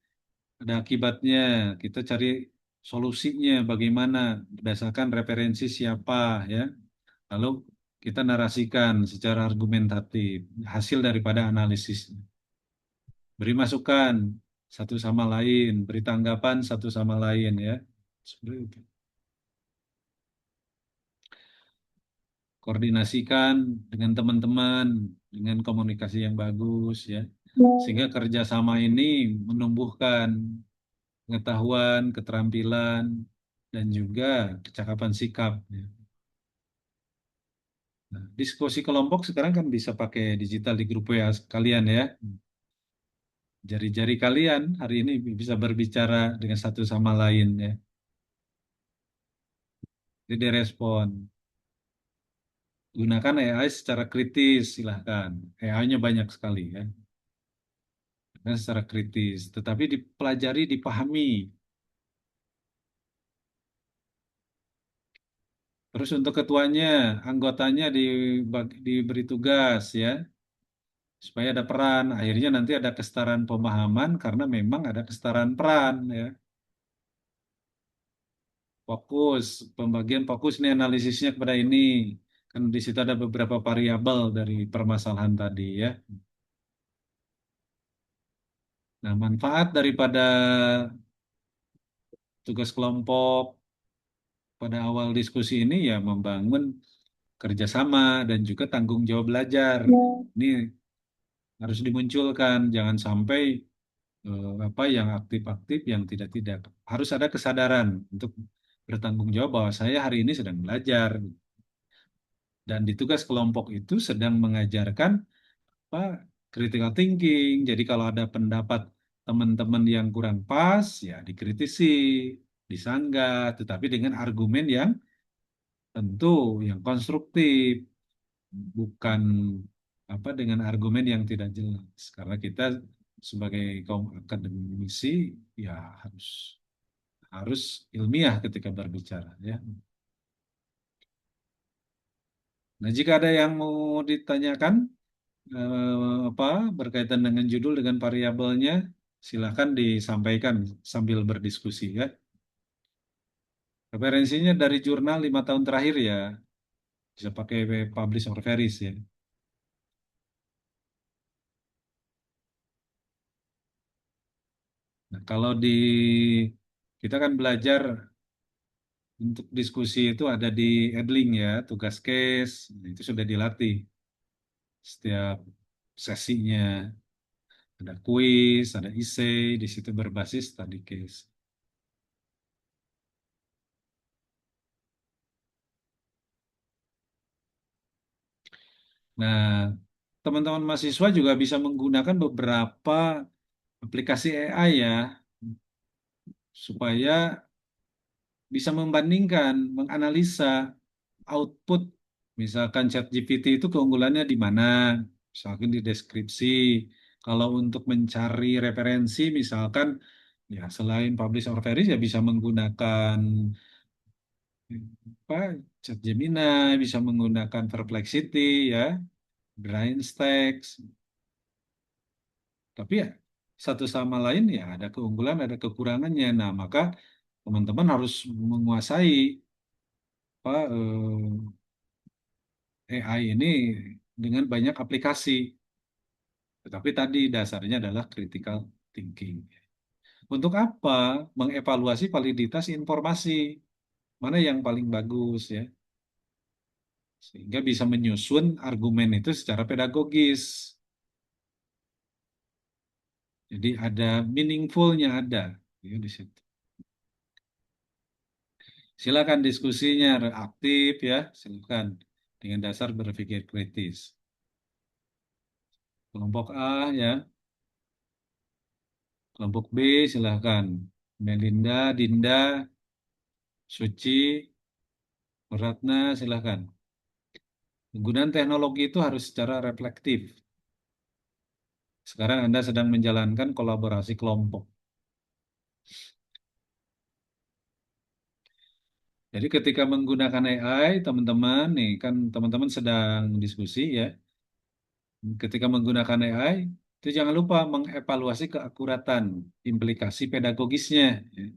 ada akibatnya. Kita cari solusinya bagaimana berdasarkan referensi siapa ya. Lalu kita narasikan secara argumentatif hasil daripada analisis. Beri masukan satu sama lain, beri tanggapan satu sama lain ya. Seperti itu. Koordinasikan dengan teman-teman dengan komunikasi yang bagus ya. Sehingga kerjasama ini menumbuhkan pengetahuan, keterampilan, dan juga kecakapan sikap. Ya. Nah, diskusi kelompok sekarang kan bisa pakai digital di grup WA kalian ya. Jari-jari kalian hari ini bisa berbicara dengan satu sama lain ya. Jadi respon. Gunakan AI secara kritis, silahkan. AI-nya banyak sekali ya. Gunakan secara kritis, tetapi dipelajari, dipahami. Terus untuk ketuanya, anggotanya diberi tugas ya, supaya ada peran. Akhirnya nanti ada kesetaraan pemahaman karena memang ada kesetaraan peran ya. Fokus, pembagian fokus nih analisisnya kepada ini. Kan di situ ada beberapa variabel dari permasalahan tadi ya. Nah, manfaat daripada tugas kelompok pada awal diskusi ini ya membangun kerjasama dan juga tanggung jawab belajar. Ini harus dimunculkan, jangan sampai apa yang aktif-aktif, yang tidak-tidak. Harus ada kesadaran untuk bertanggung jawab bahwa saya hari ini sedang belajar dan di tugas kelompok itu sedang mengajarkan apa critical thinking. Jadi kalau ada pendapat teman-teman yang kurang pas, ya dikritisi, disanggah, tetapi dengan argumen yang tentu, yang konstruktif, bukan apa dengan argumen yang tidak jelas. Karena kita sebagai kaum akademisi ya harus harus ilmiah ketika berbicara ya. Nah, jika ada yang mau ditanyakan apa berkaitan dengan judul dengan variabelnya, silakan disampaikan sambil berdiskusi ya. Referensinya dari jurnal 5 tahun terakhir ya, bisa pakai publish or varies ya. Nah, kalau di kita kan belajar untuk diskusi itu ada di Edling ya, tugas case, nah, itu sudah dilatih setiap sesinya. Ada kuis, ada essay, di situ berbasis study case. Nah, teman-teman mahasiswa juga bisa menggunakan beberapa aplikasi AI ya, supaya bisa membandingkan, menganalisa output. Misalkan ChatGPT itu keunggulannya di mana? Misalkan di deskripsi. Kalau untuk mencari referensi, misalkan ya selain publish or vary ya bisa menggunakan apa ChatGemini, bisa menggunakan Perplexity ya, BrainStacks. Tapi ya satu sama lain ya ada keunggulan, ada kekurangannya. Nah, maka teman-teman harus menguasai apa AI ini dengan banyak aplikasi. Tetapi tadi dasarnya adalah critical thinking. Untuk apa? Mengevaluasi validitas informasi. Mana yang paling bagus ya. Sehingga bisa menyusun argumen itu secara pedagogis. Jadi ada meaningful-nya ada ya, di situ. Silakan diskusinya aktif ya, silakan. dengan dasar berpikir kritis. Kelompok A ya, kelompok B silahkan. Melinda, Dinda, Suci, Ratna silahkan. Penggunaan teknologi itu harus secara reflektif. Sekarang Anda sedang menjalankan kolaborasi kelompok. Jadi ketika menggunakan AI, teman-teman, nih kan teman-teman sedang diskusi ya. Ketika menggunakan AI, itu jangan lupa mengevaluasi keakuratan implikasi pedagogisnya, ya.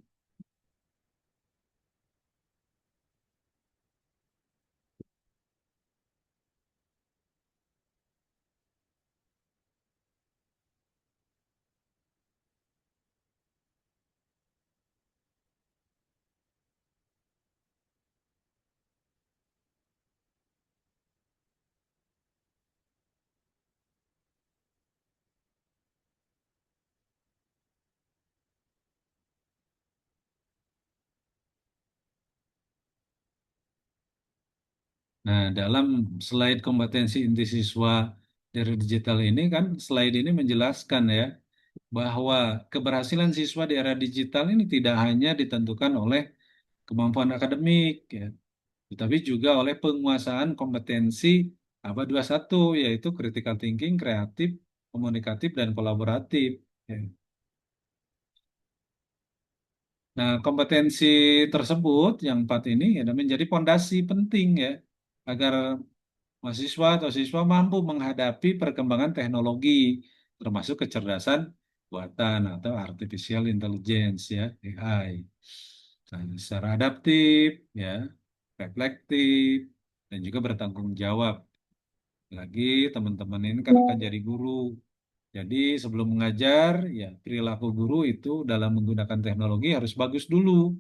Nah, dalam slide kompetensi inti siswa dari digital ini kan slide ini menjelaskan ya bahwa keberhasilan siswa di era digital ini tidak hanya ditentukan oleh kemampuan akademik ya, tetapi juga oleh penguasaan kompetensi ABA 21 yaitu critical thinking, kreatif, komunikatif dan kolaboratif ya. Nah, kompetensi tersebut yang 4 ini ya menjadi fondasi penting ya agar mahasiswa atau siswa mampu menghadapi perkembangan teknologi, termasuk kecerdasan buatan atau artificial intelligence ya, AI. Nah, secara adaptif, ya, reflektif, dan juga bertanggung jawab. Lagi teman-teman ini kan akan jadi guru. Jadi sebelum mengajar, ya perilaku guru itu dalam menggunakan teknologi harus bagus dulu.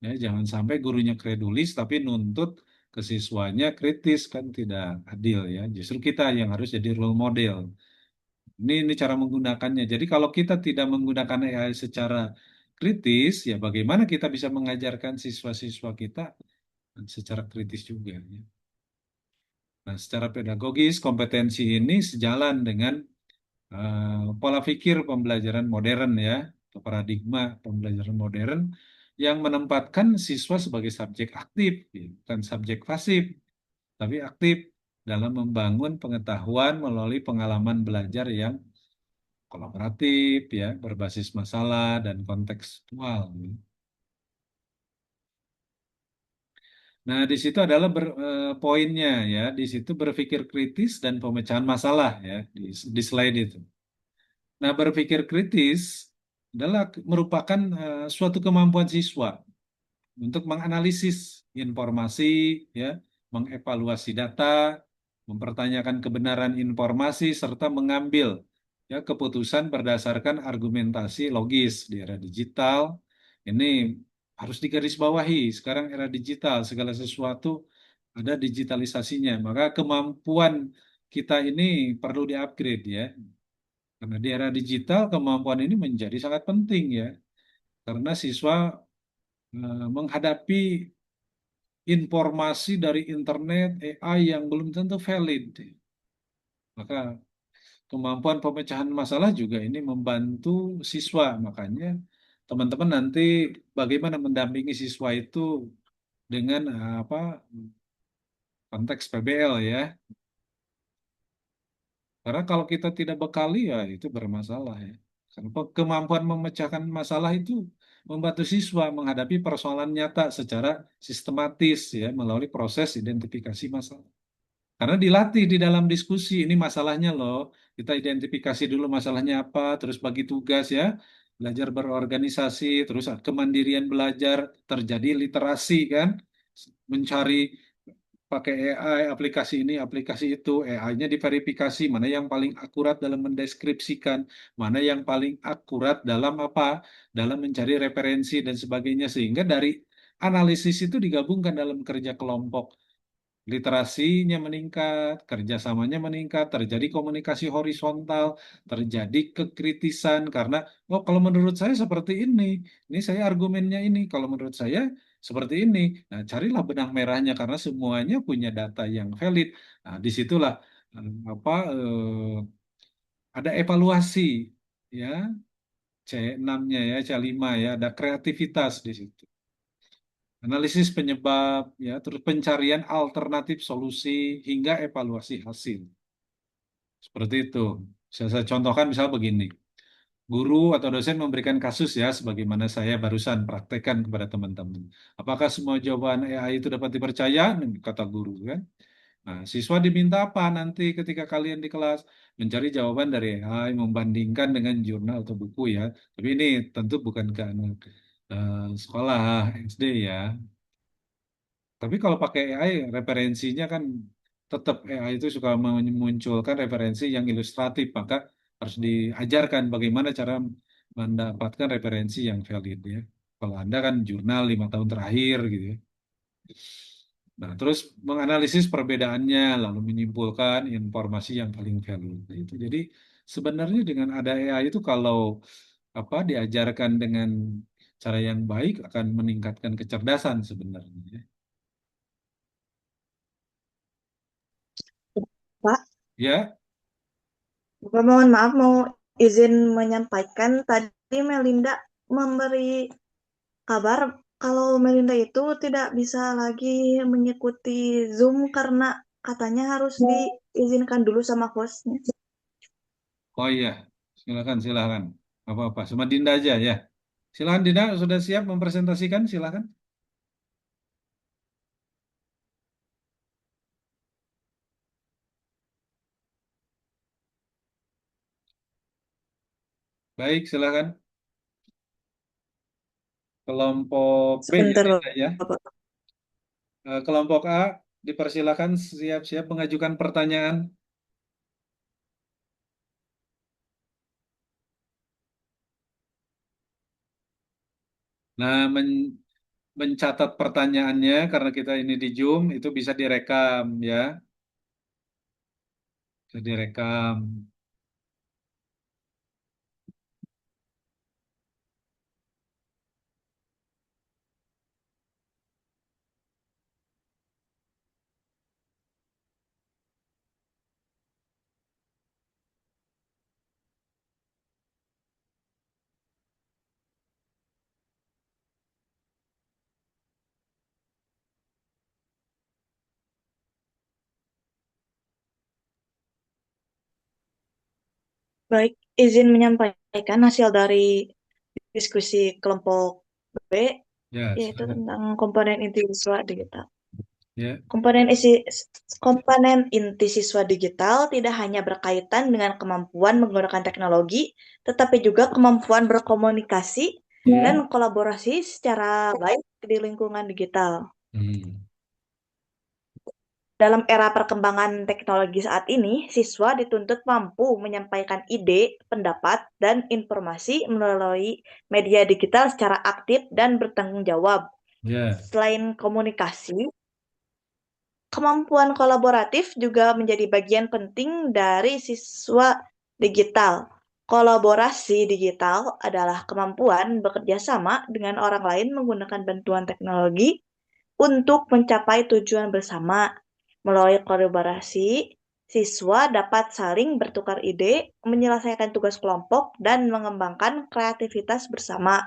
Ya, jangan sampai gurunya kredulis tapi nuntut ke siswanya kritis kan tidak adil ya. Justru kita yang harus jadi role model. Ini cara menggunakannya. Jadi kalau kita tidak menggunakan AI secara kritis, ya bagaimana kita bisa mengajarkan siswa-siswa kita secara kritis juga ya. Nah, secara pedagogis kompetensi ini sejalan dengan pola pikir pembelajaran modern ya, atau paradigma pembelajaran modern yang menempatkan siswa sebagai subjek aktif, ya, bukan subjek pasif, tapi aktif dalam membangun pengetahuan melalui pengalaman belajar yang kolaboratif, ya, berbasis masalah dan kontekstual. Nah, di situ adalah poinnya ya, di situ berpikir kritis dan pemecahan masalah ya di slide itu. Nah, berpikir kritis adalah merupakan suatu kemampuan siswa untuk menganalisis informasi, ya, mengevaluasi data, mempertanyakan kebenaran informasi, serta mengambil ya keputusan berdasarkan argumentasi logis di era digital. Ini harus digarisbawahi. Sekarang era digital, segala sesuatu ada digitalisasinya. Maka kemampuan kita ini perlu di-upgrade ya. Karena di era digital kemampuan ini menjadi sangat penting ya, karena siswa menghadapi informasi dari internet, AI yang belum tentu valid. Maka kemampuan pemecahan masalah juga ini membantu siswa. Makanya teman-teman nanti bagaimana mendampingi siswa itu dengan apa konteks PBL ya. Karena kalau kita tidak bekali ya itu bermasalah ya. Karena kemampuan memecahkan masalah itu membantu siswa menghadapi persoalan nyata secara sistematis ya melalui proses identifikasi masalah. Karena dilatih di dalam diskusi ini masalahnya loh. Kita identifikasi dulu masalahnya apa, terus bagi tugas ya, belajar berorganisasi, terus kemandirian belajar, terjadi literasi kan, mencari pakai AI, aplikasi ini, aplikasi itu, AI-nya diverifikasi, mana yang paling akurat dalam mendeskripsikan, mana yang paling akurat dalam apa, dalam mencari referensi dan sebagainya, sehingga dari analisis itu digabungkan dalam kerja kelompok. Literasinya meningkat, kerjasamanya meningkat, terjadi komunikasi horizontal, terjadi kekritisan, karena, oh kalau menurut saya seperti ini saya argumennya ini, kalau menurut saya seperti ini. Nah, carilah benang merahnya karena semuanya punya data yang valid. Nah, disitulah ada evaluasi ya, C6-nya ya, C5 ya, ada kreativitas di situ. Analisis penyebab ya, terus pencarian alternatif solusi hingga evaluasi hasil. Seperti itu. Saya contohkan misal begini. Guru atau dosen memberikan kasus ya, sebagaimana saya barusan praktekkan kepada teman-teman. Apakah semua jawaban AI itu dapat dipercaya? Kata guru kan. Nah, siswa diminta apa nanti ketika kalian di kelas? Mencari jawaban dari AI, membandingkan dengan jurnal atau buku ya. Tapi ini tentu bukan ke anak sekolah SD ya. Tapi kalau pakai AI, referensinya kan tetap AI itu suka memunculkan referensi yang ilustratif, maka harus diajarkan bagaimana cara mendapatkan referensi yang valid ya. Kalau Anda kan jurnal 5 tahun terakhir gitu ya. Nah, terus menganalisis perbedaannya, lalu menyimpulkan informasi yang paling valid. Itu. Jadi sebenarnya dengan ada AI itu kalau diajarkan dengan cara yang baik akan meningkatkan kecerdasan sebenarnya. Pak, Ya, Bapak mohon maaf mau izin menyampaikan tadi Melinda memberi kabar kalau Melinda itu tidak bisa lagi mengikuti Zoom karena katanya harus diizinkan dulu sama hostnya. oh iya, silakan silakan. Apa-apa, sama Dinda aja ya. Silakan Dinda, sudah siap mempresentasikan? Silakan. Baik, silakan. Kelompok B ya Sebentar, Dinda ya. Bapak. Kelompok A dipersilakan siap-siap mengajukan pertanyaan. Nah, mencatat pertanyaannya karena kita ini di Zoom itu bisa direkam ya, bisa direkam. Baik, izin menyampaikan hasil dari diskusi kelompok B, Ya, yaitu silakan. tentang komponen inti siswa digital. Ya, Komponen inti siswa digital tidak hanya berkaitan dengan kemampuan menggunakan teknologi, tetapi juga kemampuan berkomunikasi dan kolaborasi secara baik di lingkungan digital. hmm. Dalam era perkembangan teknologi saat ini, siswa dituntut mampu menyampaikan ide, pendapat, dan informasi melalui media digital secara aktif dan bertanggung jawab. Ya, Selain komunikasi, kemampuan kolaboratif juga menjadi bagian penting dari siswa digital. Kolaborasi digital adalah kemampuan bekerja sama dengan orang lain menggunakan bantuan teknologi untuk mencapai tujuan bersama. Melalui kolaborasi, siswa dapat saling bertukar ide, menyelesaikan tugas kelompok, dan mengembangkan kreativitas bersama.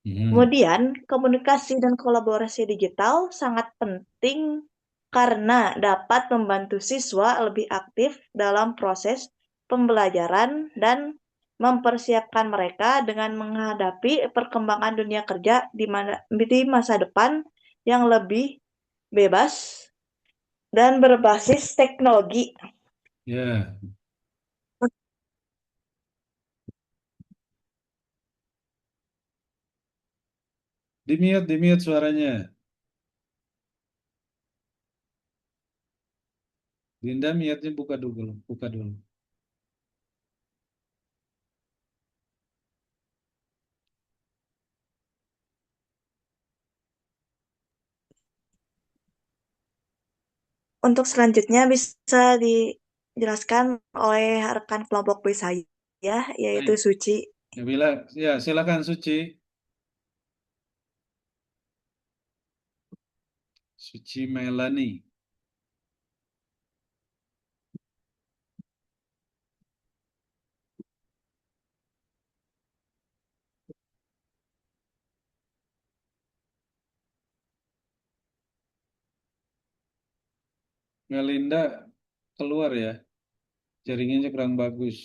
hmm. Kemudian, komunikasi dan kolaborasi digital sangat penting karena dapat membantu siswa lebih aktif dalam proses pembelajaran dan mempersiapkan mereka dengan menghadapi perkembangan dunia kerja di masa depan yang lebih bebas dan berbasis teknologi. Ya. Di mute suaranya. Dinda mute-nya buka dulu, buka dulu. Untuk selanjutnya bisa dijelaskan oleh rekan kelompok B saya, yaitu Baik. Suci. Ya, silakan Suci. Suci Melani. Melinda keluar ya. Jaringannya kurang bagus.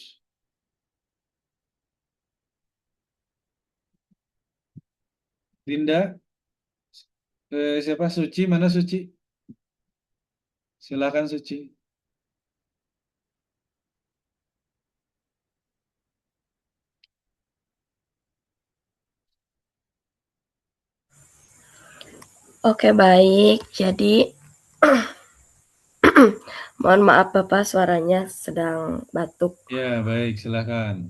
Linda, siapa Suci? Mana Suci? Silakan Suci. Oke, baik. Jadi, mohon maaf Bapak, suaranya sedang batuk. Ya, baik, silakan.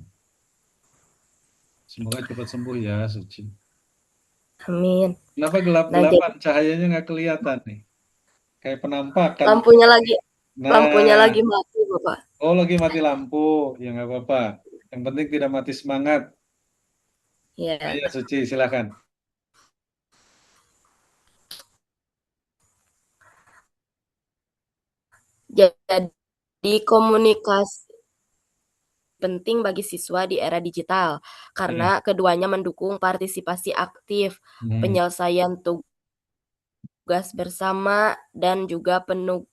Semoga cepat sembuh ya, Suci. Amin. Kenapa Nah, gelap-gelapan? Cahayanya nggak kelihatan nih. Kayak penampakan. lampunya lagi Nah, mati, Bapak. oh lagi mati lampu. Ya nggak apa-apa. Yang penting tidak mati semangat. Ya. Ayo, Suci, silakan. Jadi komunikasi penting bagi siswa di era digital Ya. karena keduanya mendukung partisipasi aktif, Hmm. penyelesaian tugas bersama, dan juga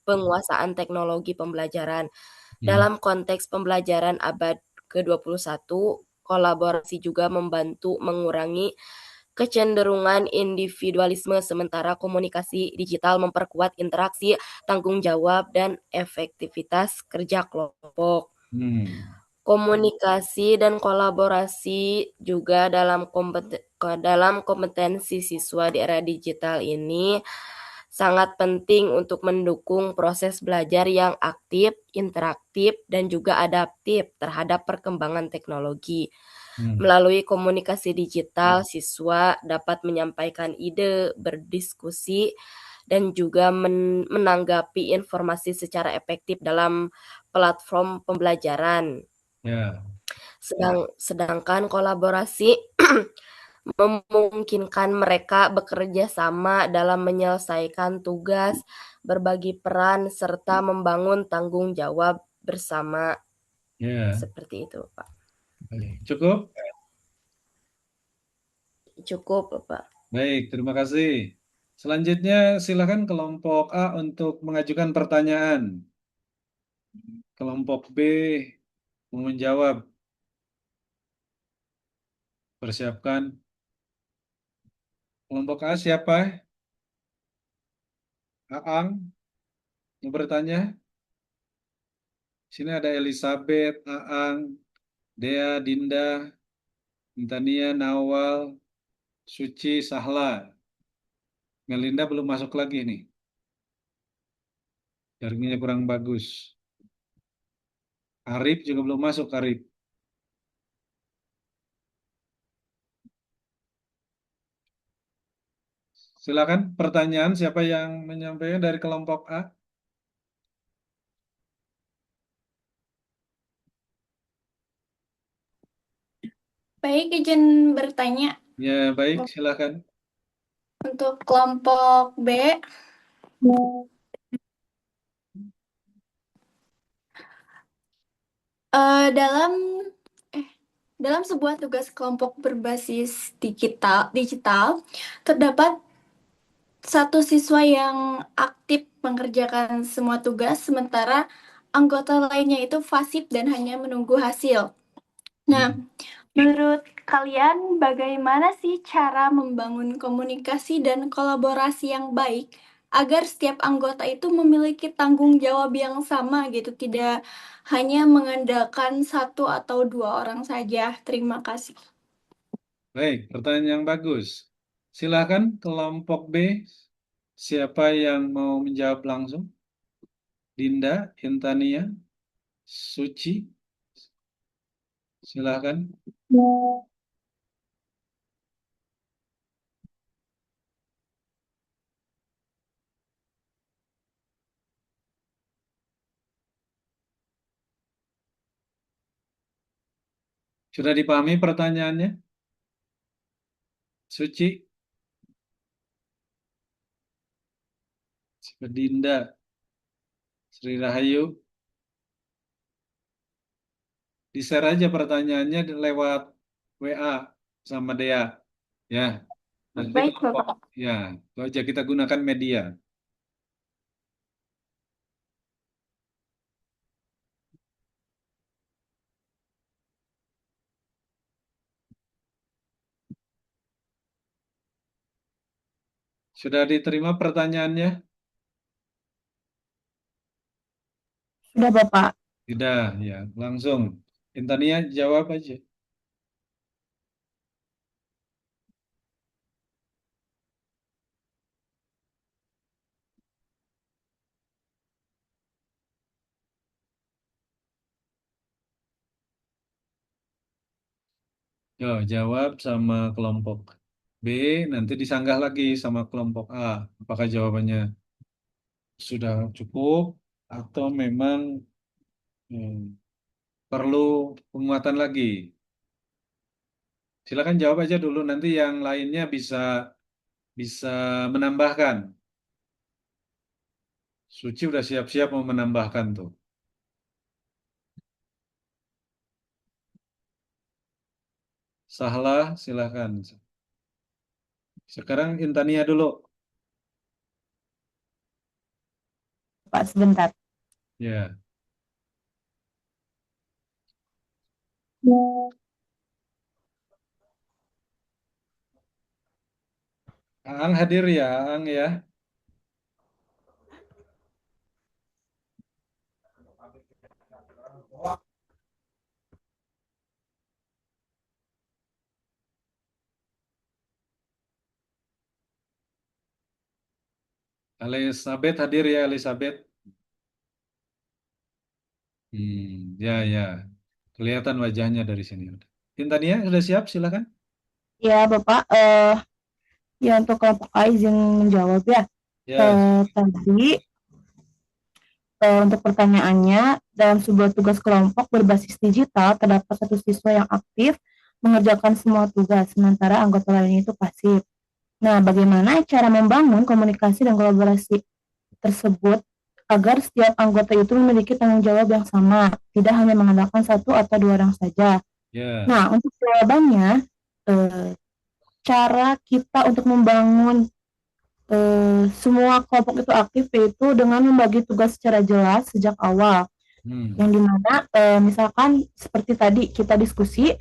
penguasaan teknologi pembelajaran. Dalam konteks pembelajaran abad ke-21, kolaborasi juga membantu mengurangi kecenderungan individualisme, sementara komunikasi digital memperkuat interaksi, tanggung jawab, dan efektivitas kerja kelompok. Hmm. Komunikasi dan kolaborasi juga dalam kompetensi siswa di era digital ini sangat penting untuk mendukung proses belajar yang aktif, interaktif, dan juga adaptif terhadap perkembangan teknologi. Melalui komunikasi digital, siswa dapat menyampaikan ide, berdiskusi, dan juga menanggapi informasi secara efektif dalam platform pembelajaran. Ya. Sedangkan kolaborasi memungkinkan mereka bekerja sama dalam menyelesaikan tugas, berbagi peran, serta membangun tanggung jawab bersama. Ya. Seperti itu, Pak. Cukup? Cukup, Bapak. Baik, terima kasih. Selanjutnya silakan kelompok A untuk mengajukan pertanyaan. Kelompok B mau menjawab. Persiapkan. Kelompok A siapa? Aang mau bertanya? Sini ada Elizabeth, Aang, Dea, Dinda, Intania, Nawal, Suci, Sahla. Melinda belum masuk lagi nih. Jaringannya kurang bagus. Arif juga belum masuk, Arif. Silakan pertanyaan siapa yang menyampaikan dari kelompok A? Baik, izin bertanya Ya, baik, silakan. untuk kelompok B. Dalam dalam sebuah tugas kelompok berbasis digital terdapat satu siswa yang aktif mengerjakan semua tugas, sementara anggota lainnya itu fasif dan hanya menunggu hasil. Nah, menurut kalian bagaimana sih cara membangun komunikasi dan kolaborasi yang baik agar setiap anggota itu memiliki tanggung jawab yang sama gitu, tidak hanya mengandalkan satu atau dua orang saja. Terima kasih. Baik, pertanyaan yang bagus. Silakan kelompok B. Siapa yang mau menjawab langsung? Dinda, Intania, Suci. Silakan. Sudah dipahami pertanyaannya? Suci? Bedinda, Sri Rahayu, di-share aja pertanyaannya lewat WA sama Dea. Ya, nanti Baik, kelompok, Bapak. ya, itu aja kita gunakan media. Sudah diterima pertanyaannya? Sudah, Bapak. Tidak, ya, langsung. Intania jawab aja. Yo, jawab sama kelompok B, nanti disanggah lagi sama kelompok A. Apakah jawabannya sudah cukup atau memang perlu penguatan lagi? Silakan jawab aja dulu, nanti yang lainnya bisa bisa menambahkan. Suci udah siap-siap mau menambahkan tuh. Sahlah, silakan. Sekarang Intania dulu. Pak, sebentar. Ya, Aang hadir ya, Aang ya. Elizabeth hadir ya, Elizabeth. Ya, ya. Kelihatan wajahnya dari sini. Intania sudah siap, silakan. Ya, Bapak. Ya, untuk kelompok A izin menjawab ya. Ya, Tadi untuk pertanyaannya, dalam sebuah tugas kelompok berbasis digital, terdapat satu siswa yang aktif mengerjakan semua tugas, sementara anggota lainnya itu pasif. Nah, bagaimana cara membangun komunikasi dan kolaborasi tersebut agar setiap anggota itu memiliki tanggung jawab yang sama, tidak hanya mengandalkan satu atau dua orang saja. ya. Nah, untuk jawabannya, cara kita untuk membangun semua kelompok itu aktif yaitu dengan membagi tugas secara jelas sejak awal, yang dimana misalkan seperti tadi kita diskusi,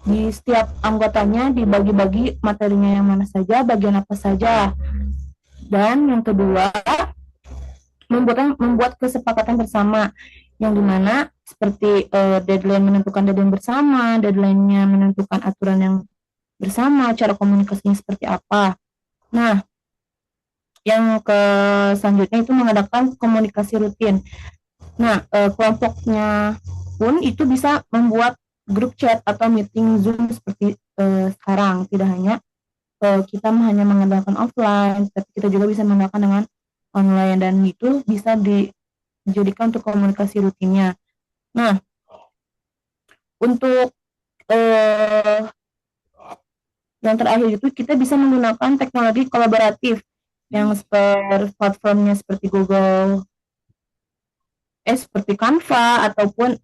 di setiap anggotanya dibagi-bagi materinya yang mana saja, bagian apa saja. Dan yang kedua, membuat kesepakatan bersama, yang dimana seperti deadline, menentukan deadline bersama, deadline-nya menentukan aturan yang bersama, cara komunikasinya seperti apa. Nah, yang ke selanjutnya itu mengadakan komunikasi rutin. Nah, kelompoknya pun itu bisa membuat grup chat atau meeting Zoom seperti sekarang. Tidak hanya kita hanya mengandalkan offline, tapi kita juga bisa mengandalkan dengan online, dan itu bisa dijadikan untuk komunikasi rutinnya. Nah, untuk yang terakhir itu kita bisa menggunakan teknologi kolaboratif yang seperti platformnya seperti Google, seperti Canva, ataupun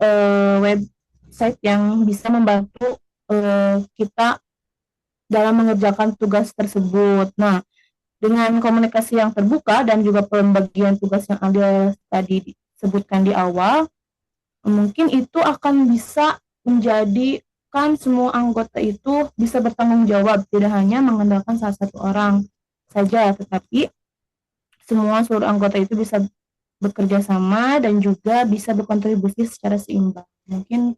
website yang bisa membantu kita dalam mengerjakan tugas tersebut. Nah, dengan komunikasi yang terbuka dan juga pembagian tugas yang ada tadi disebutkan di awal, mungkin itu akan bisa menjadikan semua anggota itu bisa bertanggung jawab, tidak hanya mengandalkan salah satu orang saja, tetapi seluruh anggota itu bisa bekerja sama dan juga bisa berkontribusi secara seimbang. Mungkin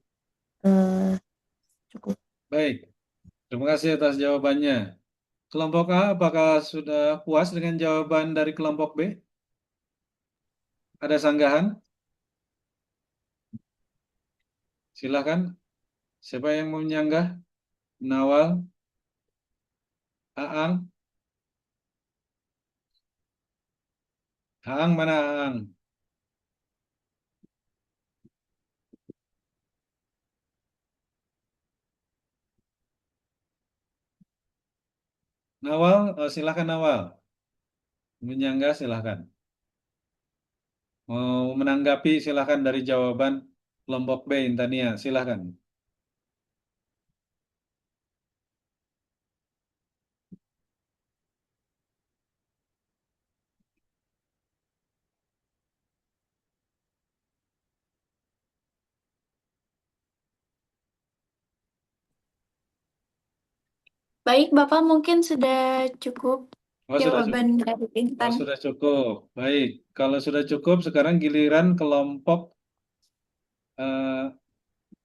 cukup. Baik. Terima kasih atas jawabannya. Kelompok A, apakah sudah puas dengan jawaban dari kelompok B? Ada sanggahan? Silakan. Siapa yang mau menyanggah? Nawal? Aang? Aang mana Aang? Nawal, silakan Nawal. Menyangga silahkan. Mau menanggapi silahkan dari jawaban kelompok B, Intania, silahkan. Baik, Bapak mungkin sudah cukup Oh, sudah cukup. jawaban dari Oh, Intan. sudah cukup. Baik, kalau sudah cukup, sekarang giliran kelompok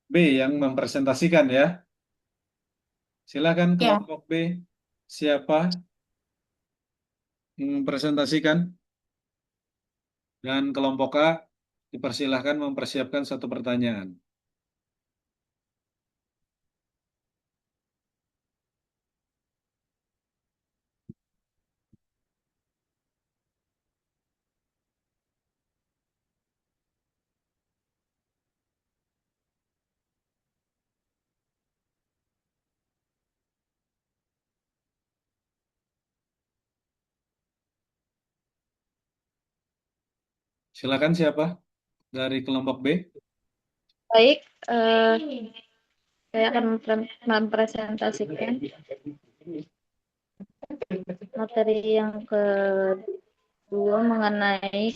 B yang mempresentasikan ya. Silakan Ya, kelompok B. Siapa yang mempresentasikan? Dan kelompok A dipersilahkan mempersiapkan satu pertanyaan. Silakan siapa dari kelompok B? Baik, saya akan mempresentasikan materi yang kedua mengenai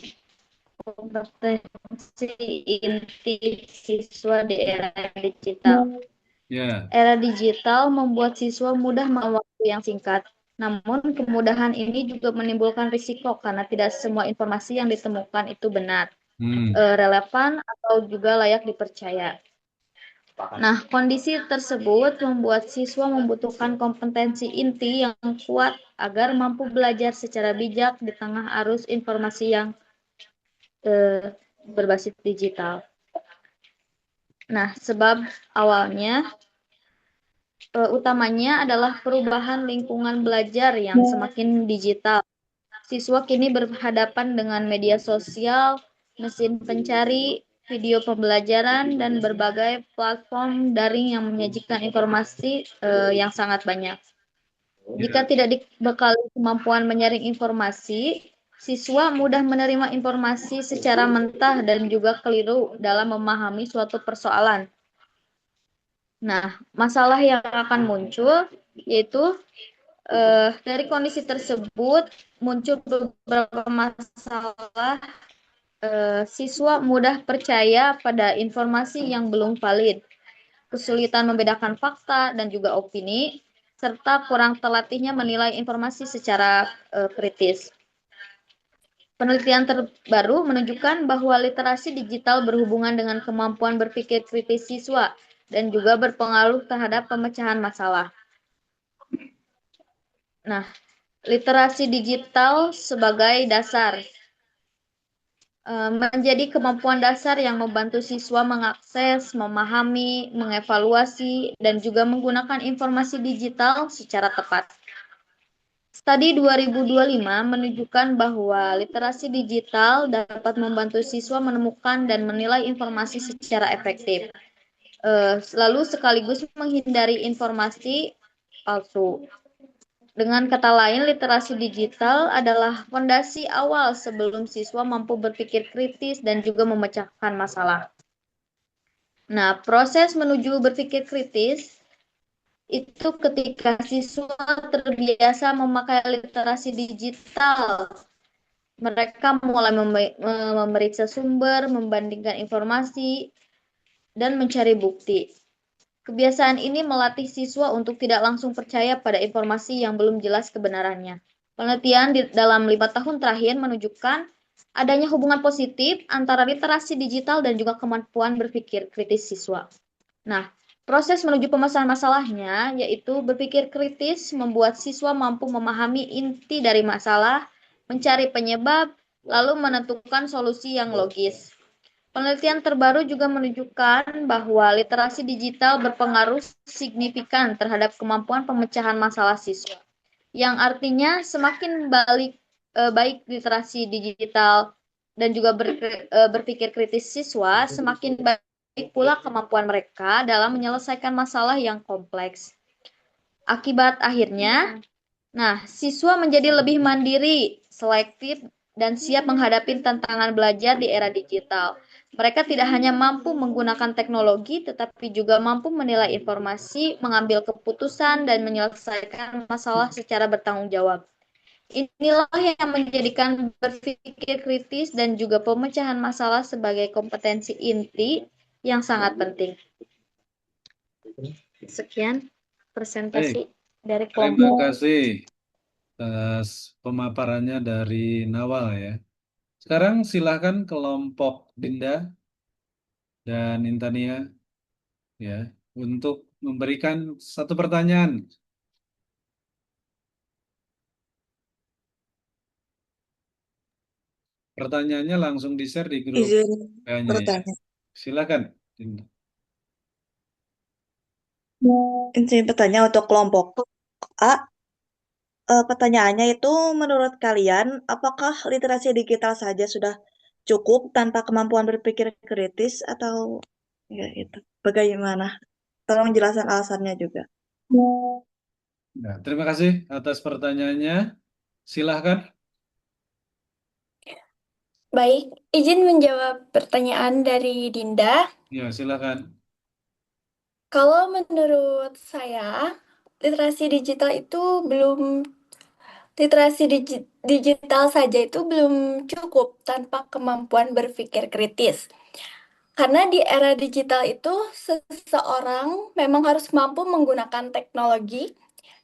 kompetensi inti siswa di era digital. Ya, Era digital membuat siswa mudah mengambil waktu yang singkat. Namun, kemudahan ini juga menimbulkan risiko karena tidak semua informasi yang ditemukan itu benar, relevan, atau juga layak dipercaya. Nah, kondisi tersebut membuat siswa membutuhkan kompetensi inti yang kuat agar mampu belajar secara bijak di tengah arus informasi yang berbasis digital. Nah, sebab awalnya utamanya adalah perubahan lingkungan belajar yang semakin digital. Siswa kini berhadapan dengan media sosial, mesin pencari, video pembelajaran, dan berbagai platform daring yang menyajikan informasi yang sangat banyak. Jika tidak dibekali kemampuan menyaring informasi, siswa mudah menerima informasi secara mentah dan juga keliru dalam memahami suatu persoalan. Nah, masalah yang akan muncul yaitu dari kondisi tersebut muncul beberapa masalah. Siswa mudah percaya pada informasi yang belum valid, kesulitan membedakan fakta dan juga opini, serta kurang terlatihnya menilai informasi secara kritis. Penelitian terbaru menunjukkan bahwa literasi digital berhubungan dengan kemampuan berpikir kritis siswa dan juga berpengaruh terhadap pemecahan masalah. Nah, literasi digital sebagai dasar menjadi kemampuan dasar yang membantu siswa mengakses, memahami, mengevaluasi, dan juga menggunakan informasi digital secara tepat. Studi 2025 menunjukkan bahwa literasi digital dapat membantu siswa menemukan dan menilai informasi secara efektif, lalu sekaligus menghindari informasi palsu. Dengan kata lain, literasi digital adalah fondasi awal sebelum siswa mampu berpikir kritis dan juga memecahkan masalah. Nah, proses menuju berpikir kritis itu ketika siswa terbiasa memakai literasi digital. Mereka mulai memeriksa sumber, membandingkan informasi, dan mencari bukti. Kebiasaan ini melatih siswa untuk tidak langsung percaya pada informasi yang belum jelas kebenarannya. Penelitian dalam 5 tahun terakhir menunjukkan adanya hubungan positif antara literasi digital dan juga kemampuan berpikir kritis siswa. Nah, proses menuju pemecahan masalahnya yaitu berpikir kritis membuat siswa mampu memahami inti dari masalah, mencari penyebab, lalu menentukan solusi yang logis. Penelitian terbaru juga menunjukkan bahwa literasi digital berpengaruh signifikan terhadap kemampuan pemecahan masalah siswa. Yang artinya semakin baik literasi digital dan juga berpikir kritis siswa, semakin baik pula kemampuan mereka dalam menyelesaikan masalah yang kompleks. Akibat akhirnya, siswa menjadi lebih mandiri, selektif, dan siap menghadapi tantangan belajar di era digital. Mereka tidak hanya mampu menggunakan teknologi, tetapi juga mampu menilai informasi, mengambil keputusan, dan menyelesaikan masalah secara bertanggung jawab. Inilah yang menjadikan berpikir kritis dan juga pemecahan masalah sebagai kompetensi inti yang sangat penting. Sekian presentasi dari Terima kelompok. kasih atas pemaparannya dari Nawal ya. Sekarang silakan kelompok Dinda dan Intania ya untuk memberikan satu pertanyaan. Pertanyaannya langsung di-share di grup Izin WA-nya ya. bertanya. Silakan, Dinda. Izin bertanya untuk kelompok A. Pertanyaannya itu, menurut kalian, apakah literasi digital saja sudah cukup tanpa kemampuan berpikir kritis atau ya itu? Bagaimana? Tolong jelaskan alasannya juga. Nah, terima kasih atas pertanyaannya. Silahkan. Baik, izin menjawab pertanyaan dari Dinda. Ya, silahkan. Kalau menurut saya, literasi digital saja itu belum cukup tanpa kemampuan berpikir kritis. Karena di era digital itu, seseorang memang harus mampu menggunakan teknologi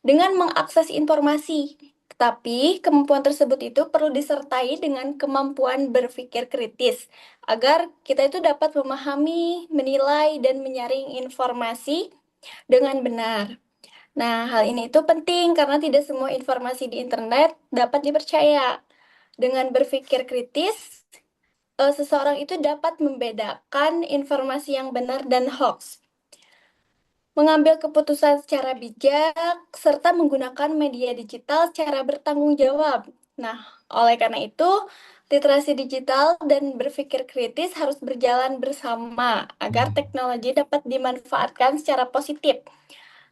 dengan mengakses informasi. Tapi kemampuan tersebut itu perlu disertai dengan kemampuan berpikir kritis agar kita itu dapat memahami, menilai, dan menyaring informasi dengan benar. Nah, hal ini itu penting karena tidak semua informasi di internet dapat dipercaya. Dengan berpikir kritis, seseorang itu dapat membedakan informasi yang benar dan hoax, mengambil keputusan secara bijak, serta menggunakan media digital secara bertanggung jawab. Nah, oleh karena itu, literasi digital dan berpikir kritis harus berjalan bersama agar teknologi dapat dimanfaatkan secara positif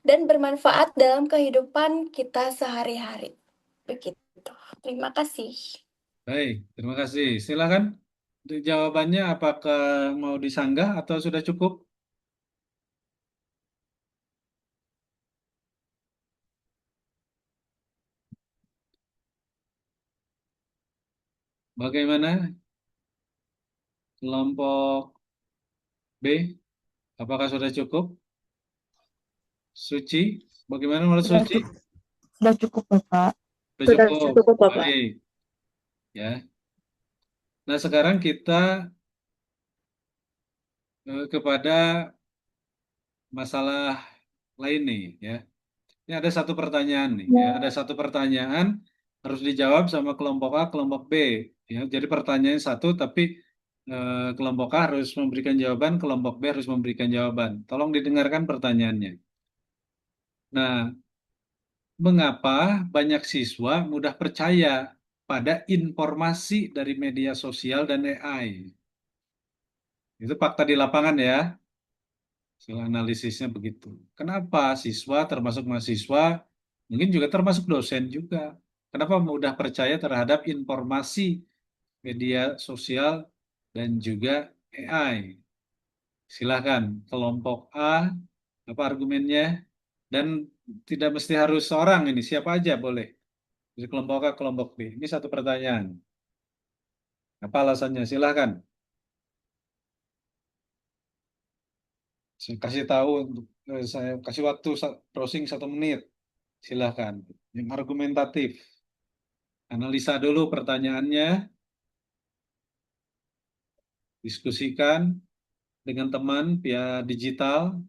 dan bermanfaat dalam kehidupan kita sehari-hari. Begitu. Terima kasih. Baik, terima kasih. Silahkan. Untuk jawabannya apakah mau disanggah atau sudah cukup? Bagaimana kelompok B? Apakah sudah cukup? Suci, bagaimana menurut Sudah Suci? cukup, sudah cukup Bapak. Sudah Sudah cukup. cukup, Bapak. Baik. Ya. Nah, sekarang kita kepada masalah lain nih ya. Ini ada satu pertanyaan nih ya. Ada satu pertanyaan harus dijawab sama kelompok A, kelompok B ya. Jadi pertanyaan satu tapi kelompok A harus memberikan jawaban, kelompok B harus memberikan jawaban. Tolong didengarkan pertanyaannya. Nah, mengapa banyak siswa mudah percaya pada informasi dari media sosial dan AI? Itu fakta di lapangan ya. Hasil analisisnya begitu. Kenapa siswa termasuk mahasiswa, mungkin juga termasuk dosen juga. Kenapa mudah percaya terhadap informasi media sosial dan juga AI? Silahkan, kelompok A, apa argumennya? Dan tidak mesti harus seorang ini, siapa aja boleh. Jadi kelompok A, kelompok B. Ini satu pertanyaan. Apa alasannya? Silahkan. Saya kasih tahu, saya kasih waktu browsing 1 menit. Silahkan. Yang argumentatif. Analisa dulu pertanyaannya. Diskusikan dengan teman via digital,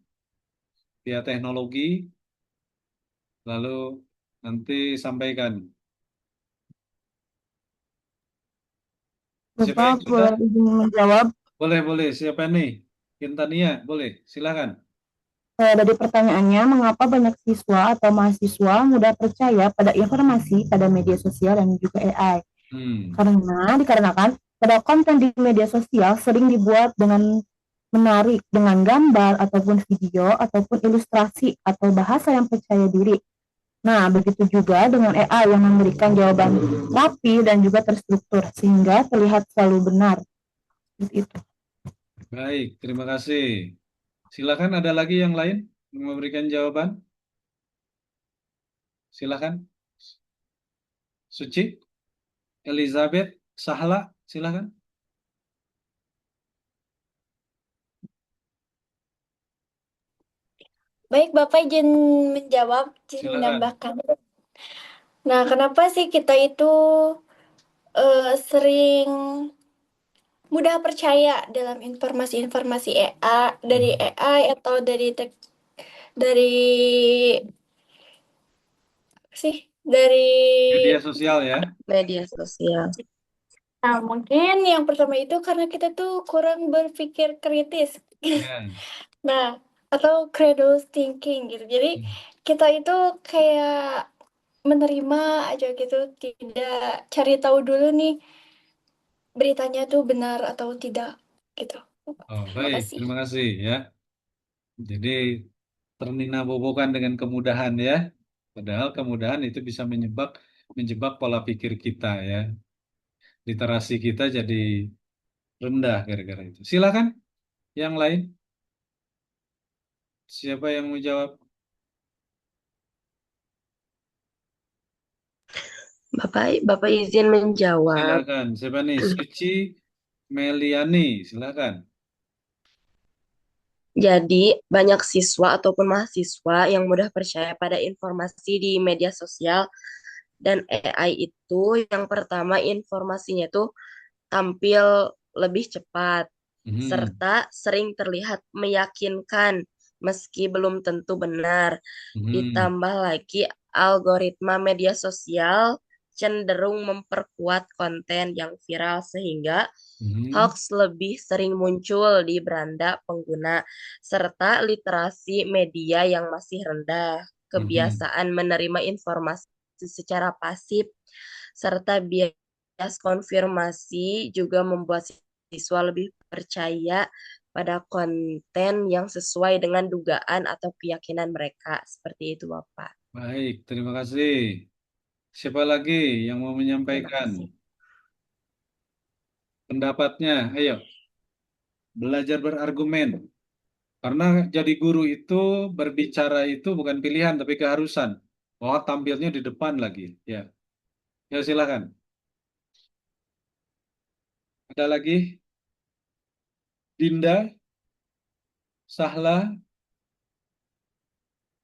via teknologi. Lalu nanti sampaikan. Siapa Bapak yang sudah? boleh izin menjawab. Boleh. Siapa nih? Intania, boleh. Silakan. Dari pertanyaannya, mengapa banyak siswa atau mahasiswa mudah percaya pada informasi pada media sosial dan juga AI? Dikarenakan pada konten di media sosial sering dibuat dengan menarik, dengan gambar ataupun video ataupun ilustrasi atau bahasa yang percaya diri. Nah, begitu juga dengan AI yang memberikan jawaban rapi dan juga terstruktur, sehingga terlihat selalu benar. Seperti itu. Baik, terima kasih. Silakan ada lagi yang lain yang memberikan jawaban? Silakan. Suci, Elizabeth, Sahla, silakan. Baik, Bapak izin menjawab, izin Silakan. menambahkan. Nah, kenapa sih kita itu sering mudah percaya dalam informasi-informasi dari AI atau dari sih dari Media sosial ya. Media sosial. Nah, mungkin yang pertama itu karena kita tuh kurang berpikir kritis. Ya. Nah, atau critical thinking gitu. Jadi kita itu kayak menerima aja gitu, tidak cari tahu dulu nih beritanya tuh benar atau tidak gitu. Oh, Terima baik, kasih. terima kasih ya. Jadi terninah-bobokan dengan kemudahan ya. Padahal kemudahan itu bisa menjebak pola pikir kita ya. Literasi kita jadi rendah gara-gara itu. Silakan yang lain. Siapa yang mau jawab? Bapak izin menjawab. Silakan. Siapa nih? Suci Meliani, silakan. Jadi, banyak siswa ataupun mahasiswa yang mudah percaya pada informasi di media sosial dan AI itu yang pertama informasinya itu tampil lebih cepat Mhm, serta sering terlihat meyakinkan meski belum tentu benar. mhm, Ditambah lagi algoritma media sosial cenderung memperkuat konten yang viral sehingga mhm, hoax lebih sering muncul di beranda pengguna, serta literasi media yang masih rendah, mhm, kebiasaan menerima informasi secara pasif, serta bias konfirmasi juga membuat siswa lebih percaya pada konten yang sesuai dengan dugaan atau keyakinan mereka. Seperti itu, Bapak. baik, terima kasih. Siapa lagi yang mau Terima menyampaikan kasih. pendapatnya? Ayo, belajar berargumen. Karena jadi guru itu berbicara itu bukan pilihan tapi keharusan. Oh, tampilnya di depan lagi. Ya, ya silakan. Ada lagi? Dinda, Sahla,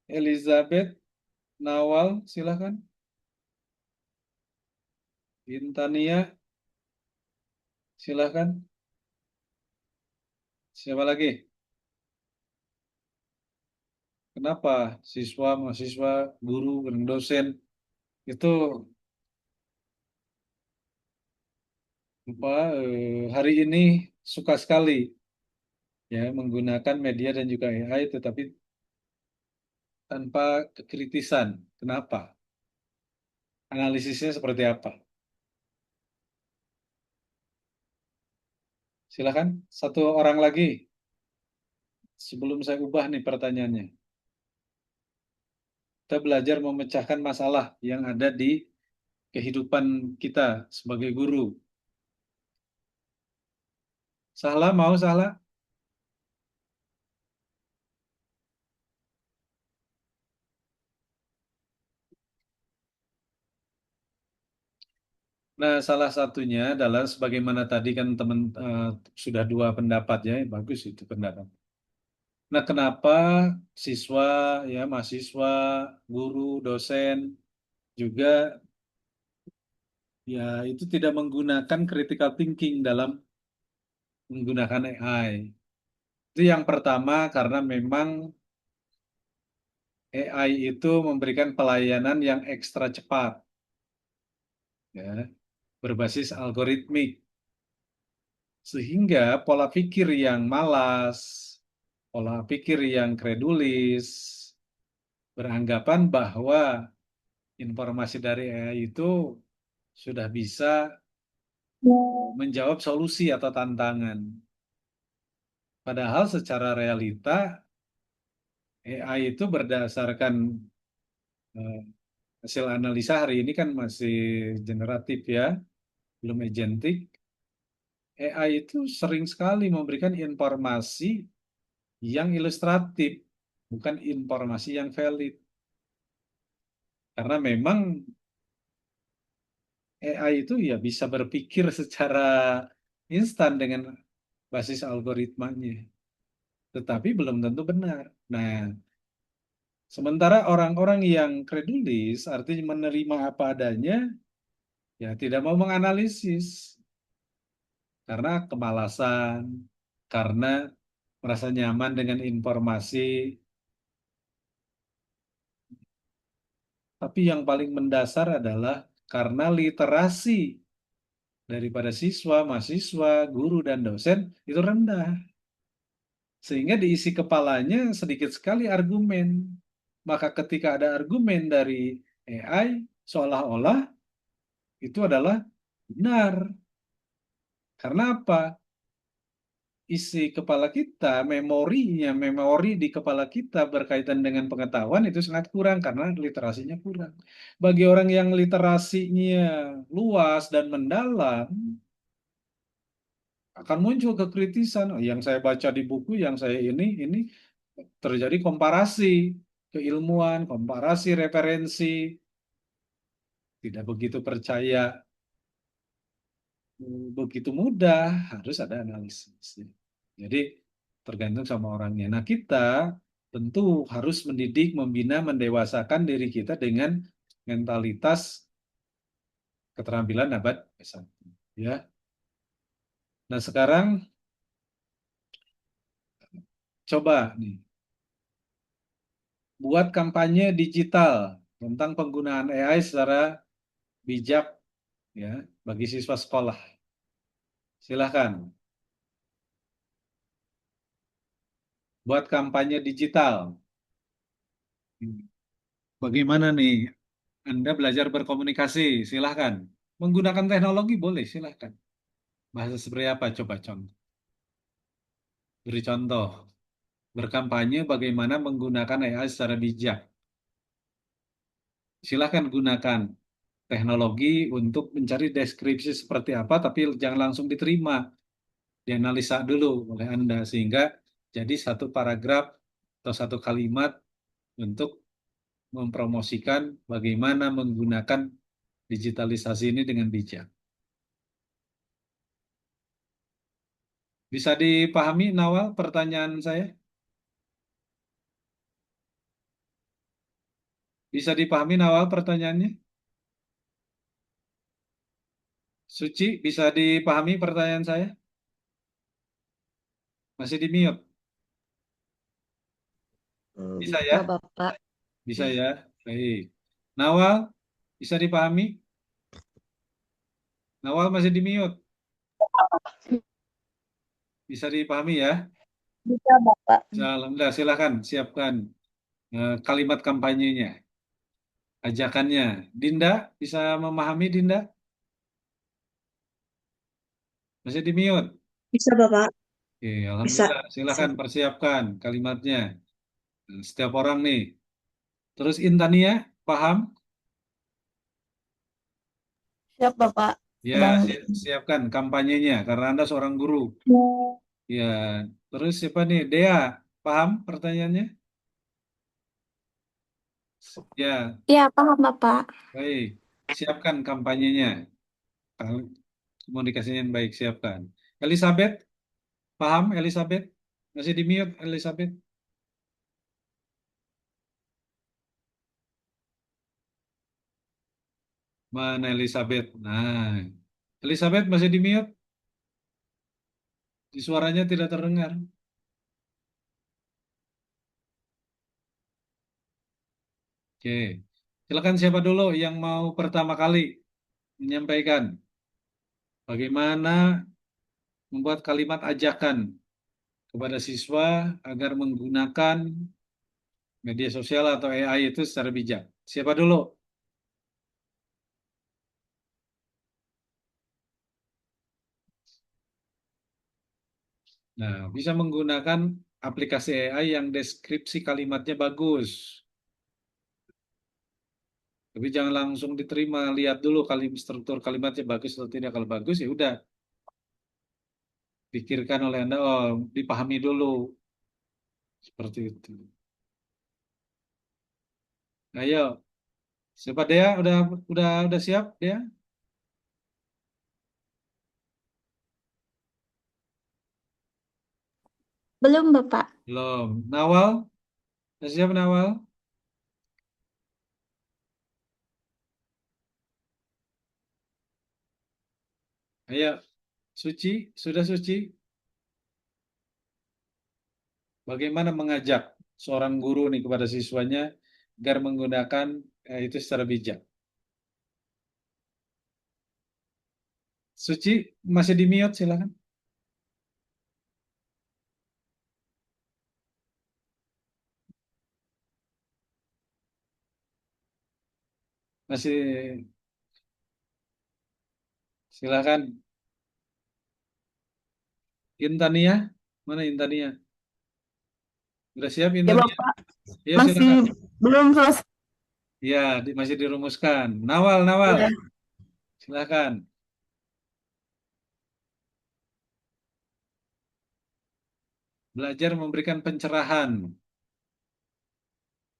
Elizabeth, Nawal, silakan. Intania, silakan. Siapa lagi? Kenapa siswa, mahasiswa, guru, dan dosen itu hari ini suka sekali ya menggunakan media dan juga AI, tetapi tanpa kekritisan. Kenapa? Analisisnya seperti apa? Silakan. Satu orang lagi sebelum saya ubah nih pertanyaannya. Kita belajar memecahkan masalah yang ada di kehidupan kita sebagai guru. Sahla mau Sahla? Nah, salah satunya adalah sebagaimana tadi kan teman sudah dua pendapat ya, bagus itu pendapat. Nah, kenapa siswa ya, mahasiswa, guru, dosen juga ya itu tidak menggunakan critical thinking dalam menggunakan AI. Itu yang pertama karena memang AI itu memberikan pelayanan yang ekstra cepat ya, berbasis algoritmik sehingga pola pikir yang malas, pola pikir yang kredulis, beranggapan bahwa informasi dari AI itu sudah bisa menjawab solusi atau tantangan. Padahal secara realita AI itu berdasarkan hasil analisa hari ini kan masih generatif ya, belum agentic. AI itu sering sekali memberikan informasi yang ilustratif, bukan informasi yang valid. Karena memang AI itu ya bisa berpikir secara instan dengan basis algoritmanya, tetapi belum tentu benar. Nah, sementara orang-orang yang kredulis, artinya menerima apa adanya, ya tidak mau menganalisis karena kemalasan, karena merasa nyaman dengan informasi. Tapi yang paling mendasar adalah karena literasi daripada siswa, mahasiswa, guru, dan dosen itu rendah. Sehingga diisi kepalanya sedikit sekali argumen. Maka ketika ada argumen dari AI, seolah-olah itu adalah benar. Karena apa? Isi kepala kita, memori di kepala kita berkaitan dengan pengetahuan itu sangat kurang karena literasinya kurang. Bagi orang yang literasinya luas dan mendalam, akan muncul kekritisan. Oh, yang saya baca di buku, yang saya ini terjadi komparasi keilmuan, komparasi referensi, tidak begitu percaya begitu mudah, harus ada analisis. Jadi tergantung sama orangnya. Nah, kita tentu harus mendidik, membina, mendewasakan diri kita dengan mentalitas keterampilan abad ke-1. Ya. Nah, sekarang coba nih buat kampanye digital tentang penggunaan AI secara bijak ya bagi siswa sekolah. Silahkan buat kampanye digital. Bagaimana nih Anda belajar berkomunikasi? Silahkan. Menggunakan teknologi boleh, silahkan. Bahasa seperti apa? Coba contoh. Beri contoh. Berkampanye bagaimana menggunakan AI secara bijak. Silahkan gunakan teknologi untuk mencari deskripsi seperti apa, tapi jangan langsung diterima. Dianalisa dulu oleh Anda, sehingga jadi satu paragraf atau satu kalimat untuk mempromosikan bagaimana menggunakan digitalisasi ini dengan bijak. Bisa dipahami, Nawal, pertanyaan saya? Bisa dipahami, Nawal, pertanyaannya? Suci, bisa dipahami pertanyaan saya? Masih di mute? Bisa ya? Bisa, Bapak. Bisa ya? Baik. Nawal, bisa dipahami? Nawal masih di mute? Bisa dipahami ya? Bisa, Bapak. Alhamdulillah, silakan siapkan kalimat kampanyenya, ajakannya. Dinda, bisa memahami Dinda? Masih di mute? Bisa, Bapak. Oke, Bisa. Alhamdulillah, silakan persiapkan kalimatnya. Setiap orang nih. Terus Intania, paham? Siap, Bapak. Ya, Bang. siapkan kampanyenya karena Anda seorang guru. Ya, terus siapa nih? Dea, paham pertanyaannya? Ya, Iya, paham Bapak. baik. Siapkan kampanyenya. Komunikasinya yang baik, siapkan. Elizabeth, paham Elizabeth? Masih di mute Elizabeth? Mana Elizabeth? Nah, Elizabeth masih di mute? Di suaranya tidak terdengar. Oke, silakan siapa dulu yang mau pertama kali menyampaikan bagaimana membuat kalimat ajakan kepada siswa agar menggunakan media sosial atau AI itu secara bijak. Siapa dulu? Nah, bisa menggunakan aplikasi AI yang deskripsi kalimatnya bagus. Tapi jangan langsung diterima, lihat dulu struktur kalimatnya bagus atau tidak. Kalau bagus ya udah pikirkan oleh Anda, oh dipahami dulu seperti itu. Ayo, siapa Dea? Udah siap Dea? Belum, Bapak. Belum. Nawal? Udah siap Nawal? Ayo, Suci, sudah Suci? Bagaimana mengajak seorang guru nih kepada siswanya agar menggunakan itu secara bijak? Suci, masih di mute, silakan. Masih, silakan. Intania, mana Intania? Udah siap Ya Intania? Bapak, Ya masih silakan. belum selesai. Ya, masih dirumuskan. Nawal, Ya. silakan. Belajar memberikan pencerahan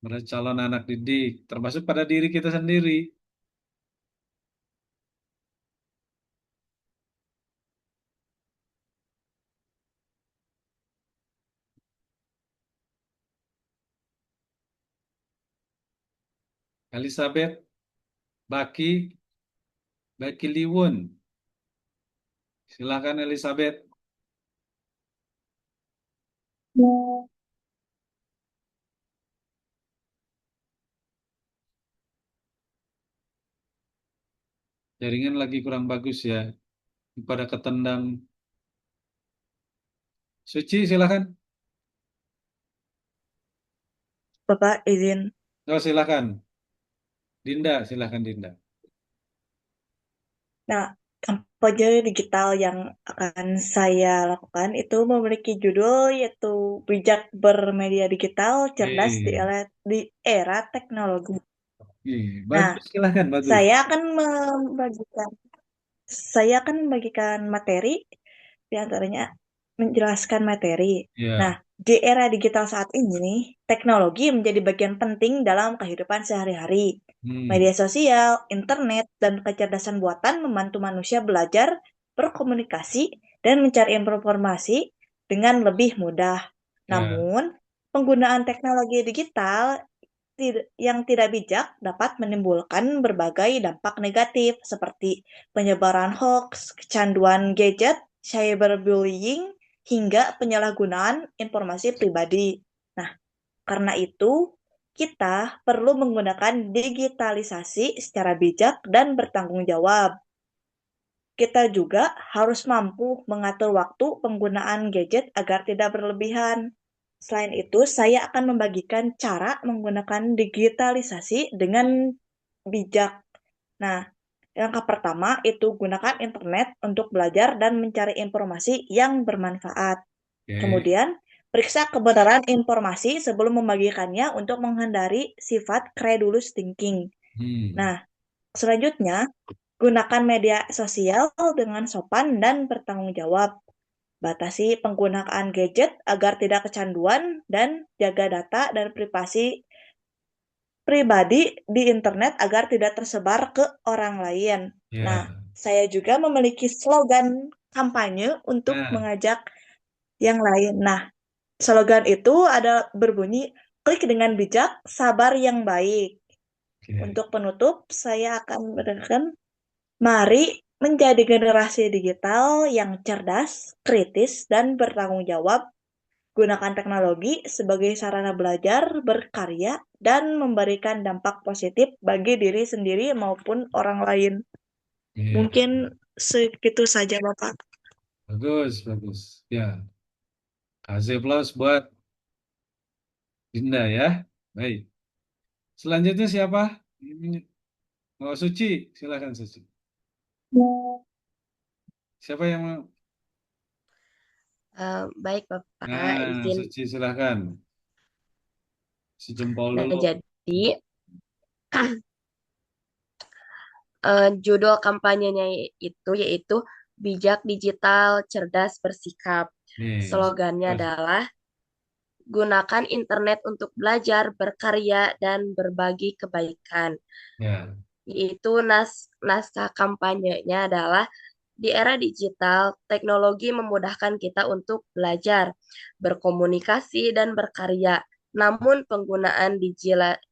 pada calon anak didik, termasuk pada diri kita sendiri. Elizabeth, Baki Liwon. Silakan Elizabeth. Jaringan lagi kurang bagus ya. Pada ketendang. Suci, silakan. Bapak izin. Oh, silakan. Dinda, silakan Dinda. Nah, kampanye digital yang akan saya lakukan itu memiliki judul yaitu Bijak Bermedia Digital Cerdas Eh, di Era Teknologi. Nah, bagus, silakan, bagus. saya akan membagikan materi, di antaranya menjelaskan materi. Nah, Ya, di era digital saat ini, teknologi menjadi bagian penting dalam kehidupan sehari-hari. hmm, Media sosial, internet, dan kecerdasan buatan membantu manusia belajar, berkomunikasi, dan mencari informasi dengan lebih mudah. ya, Namun, penggunaan teknologi digital yang tidak bijak dapat menimbulkan berbagai dampak negatif seperti penyebaran hoax, kecanduan gadget, cyberbullying, hingga penyalahgunaan informasi pribadi. Nah, karena itu, kita perlu menggunakan digitalisasi secara bijak dan bertanggung jawab. Kita juga harus mampu mengatur waktu penggunaan gadget agar tidak berlebihan. Selain itu, saya akan membagikan cara menggunakan digitalisasi dengan bijak. Nah, langkah pertama itu gunakan internet untuk belajar dan mencari informasi yang bermanfaat. oke. Kemudian, periksa kebenaran informasi sebelum membagikannya untuk menghindari sifat credulous thinking. Hmm, Nah, selanjutnya, gunakan media sosial dengan sopan dan bertanggung jawab. Batasi penggunaan gadget agar tidak kecanduan dan jaga data dan pribadi di internet agar tidak tersebar ke orang lain. Nah, ya. saya juga memiliki slogan kampanye untuk Nah, mengajak yang lain. Nah, slogan itu ada berbunyi, klik dengan bijak, sabar yang baik. oke. Untuk penutup, saya akan berikan, mari menjadi generasi digital yang cerdas, kritis, dan bertanggung jawab. Gunakan teknologi sebagai sarana belajar, berkarya, dan memberikan dampak positif bagi diri sendiri maupun orang lain. Iya, Mungkin segitu saja, Bapak. bagus, bagus. Ya, kasih plus buat Dinda ya. Baik. Selanjutnya siapa? Ini, oh, Suci, silakan Suci. Siapa yang mau? Baik, Bapak, Nah, izin. Suci silakan. Si jempol Nah, dulu. jadi Judul kampanyenya itu yaitu Bijak Digital Cerdas Bersikap. Yes. Slogannya adalah gunakan internet untuk belajar, berkarya, dan berbagi kebaikan. Ya. Yaitu naskah kampanyenya adalah di era digital, teknologi memudahkan kita untuk belajar, berkomunikasi, dan berkarya. Namun penggunaan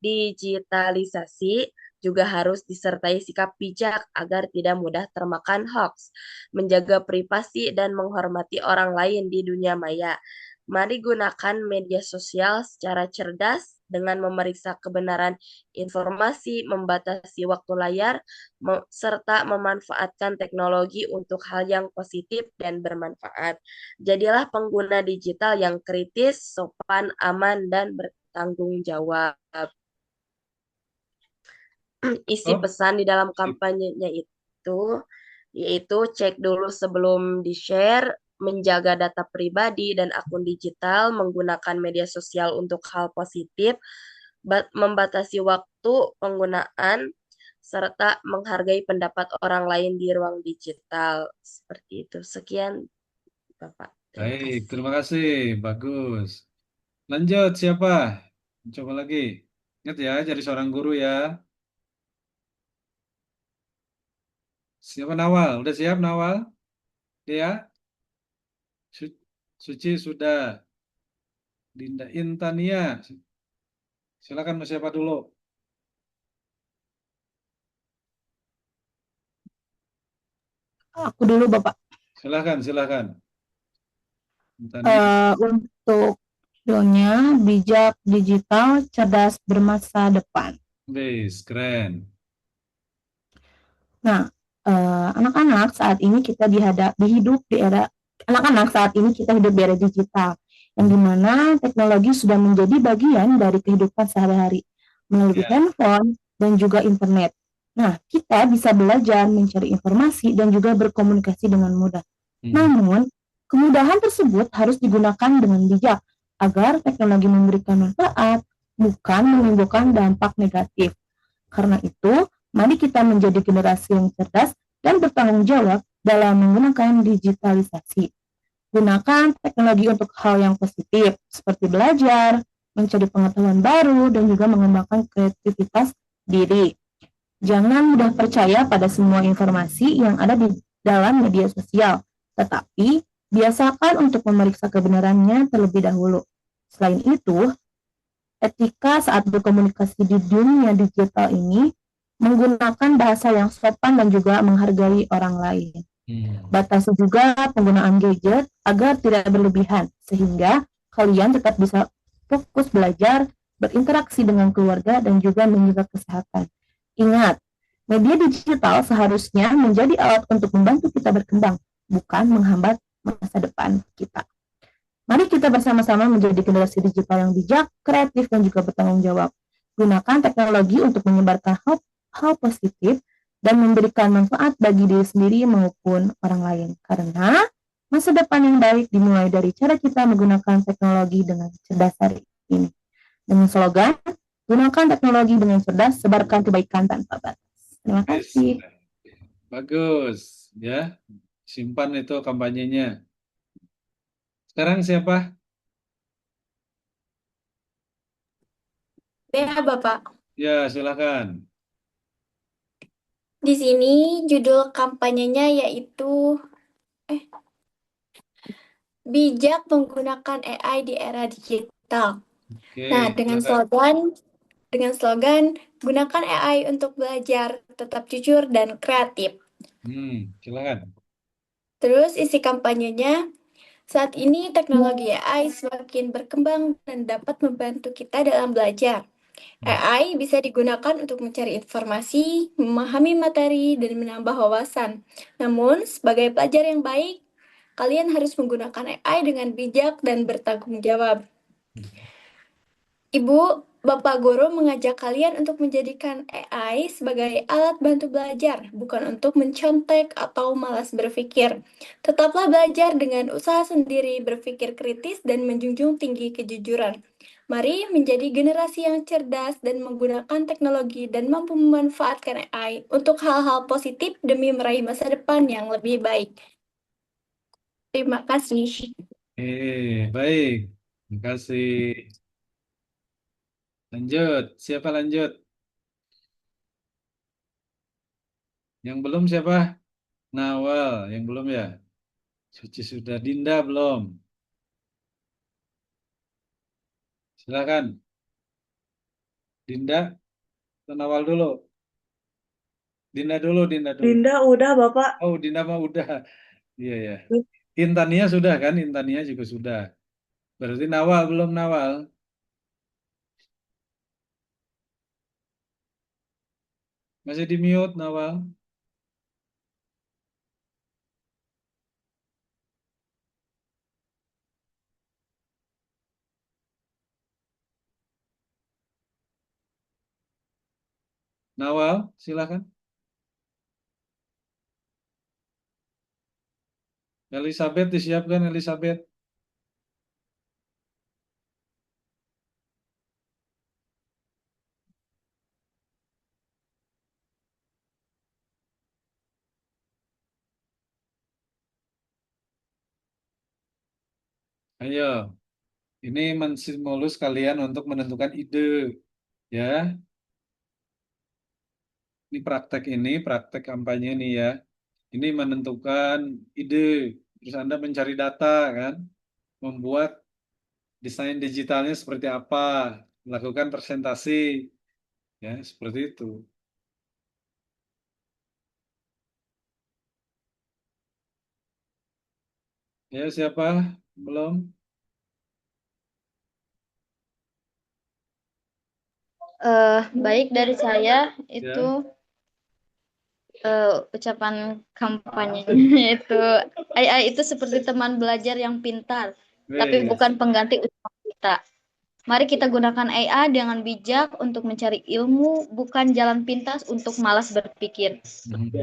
digitalisasi juga harus disertai sikap bijak agar tidak mudah termakan hoax, menjaga privasi, dan menghormati orang lain di dunia maya. Mari gunakan media sosial secara cerdas dengan memeriksa kebenaran informasi, membatasi waktu layar, serta memanfaatkan teknologi untuk hal yang positif dan bermanfaat. Jadilah pengguna digital yang kritis, sopan, aman, dan bertanggung jawab. Isi Oh, pesan di dalam kampanyenya itu yaitu cek dulu sebelum di-share, menjaga data pribadi dan akun digital, menggunakan media sosial untuk hal positif, membatasi waktu penggunaan, serta menghargai pendapat orang lain di ruang digital. Seperti itu. Sekian, Bapak. Terima baik, kasih. terima kasih. Bagus. Lanjut, siapa? Coba lagi. Ingat ya, jadi seorang guru ya. Siapa Nawal? Udah siap Nawal? Dia? Suci sudah. Dinda Intania. Silakan mau siapa dulu? Aku dulu Bapak. Silakan, silakan. Intania. Untuk judulnya bijak digital cerdas bermasa depan. Wis, keren. Nah, anak-anak saat ini kita hidup di era anak-anak saat ini kita hidup di era digital yang dimana teknologi sudah menjadi bagian dari kehidupan sehari-hari melalui Ya. handphone dan juga internet. Nah, kita bisa belajar, mencari informasi dan juga berkomunikasi dengan mudah. Namun, kemudahan tersebut harus digunakan dengan bijak agar teknologi memberikan manfaat, bukan menimbulkan dampak negatif. Karena itu, mari kita menjadi generasi yang cerdas dan bertanggung jawab dalam menggunakan digitalisasi. Gunakan teknologi untuk hal yang positif, seperti belajar, mencari pengetahuan baru, dan juga mengembangkan kreativitas diri. Jangan mudah percaya pada semua informasi yang ada di dalam media sosial, tetapi biasakan untuk memeriksa kebenarannya terlebih dahulu. Selain itu, etika saat berkomunikasi di dunia digital ini menggunakan bahasa yang sopan dan juga menghargai orang lain. Batasi juga penggunaan gadget agar tidak berlebihan, sehingga kalian tetap bisa fokus belajar, berinteraksi dengan keluarga, dan juga menjaga kesehatan. Ingat, media digital seharusnya menjadi alat untuk membantu kita berkembang, bukan menghambat masa depan kita. Mari kita bersama-sama menjadi generasi digital yang bijak, kreatif, dan juga bertanggung jawab. Gunakan teknologi untuk menyebarkan hal positif dan memberikan manfaat bagi diri sendiri maupun orang lain. Karena masa depan yang baik dimulai dari cara kita menggunakan teknologi dengan cerdas hari ini. Dengan slogan, gunakan teknologi dengan cerdas, sebarkan kebaikan tanpa batas. Terima kasih. Bagus, ya. Simpan itu kampanyenya. Sekarang siapa? Ya, Bapak. Ya, silakan. Di sini judul kampanyenya yaitu Bijak Menggunakan AI di Era Digital. Oke, Nah, dengan silakan. slogan gunakan AI untuk belajar, tetap jujur dan kreatif. Silakan. Terus isi kampanyenya, saat ini teknologi AI semakin berkembang dan dapat membantu kita dalam belajar. AI bisa digunakan untuk mencari informasi, memahami materi, dan menambah wawasan. Namun, sebagai pelajar yang baik, kalian harus menggunakan AI dengan bijak dan bertanggung jawab. Ibu, Bapak Guru mengajak kalian untuk menjadikan AI sebagai alat bantu belajar, bukan untuk mencontek atau malas berpikir. Tetaplah belajar dengan usaha sendiri, berpikir kritis, dan menjunjung tinggi kejujuran. Mari menjadi generasi yang cerdas dan menggunakan teknologi dan mampu memanfaatkan AI untuk hal-hal positif demi meraih masa depan yang lebih baik. Terima kasih. Baik. Terima kasih. Lanjut. Siapa lanjut? Yang belum siapa? Nawal. Yang belum ya? Suci sudah. Dinda belum. Silakan. Dinda atau Nawal dulu. Dinda dulu, Dinda dulu. Dinda udah, Bapak. Oh, Dinda mah udah. Iya ya. Intania sudah kan? Intania juga sudah. Berarti Nawal belum Nawal. Masih di mute Nawal. Nawal, silakan. Elizabeth disiapkan Elizabeth. Ayo, ini menstimulus kalian untuk menentukan ide, ya. Ini praktek kampanye ini ya. Ini menentukan ide, terus Anda mencari data kan, membuat desain digitalnya seperti apa, melakukan presentasi, ya seperti itu. Ya siapa? Belum? Baik dari saya itu Ya. ucapan kampanye itu AI itu seperti teman belajar yang pintar, tapi Wes. bukan pengganti usaha kita. Mari kita gunakan AI dengan bijak untuk mencari ilmu, bukan jalan pintas untuk malas berpikir.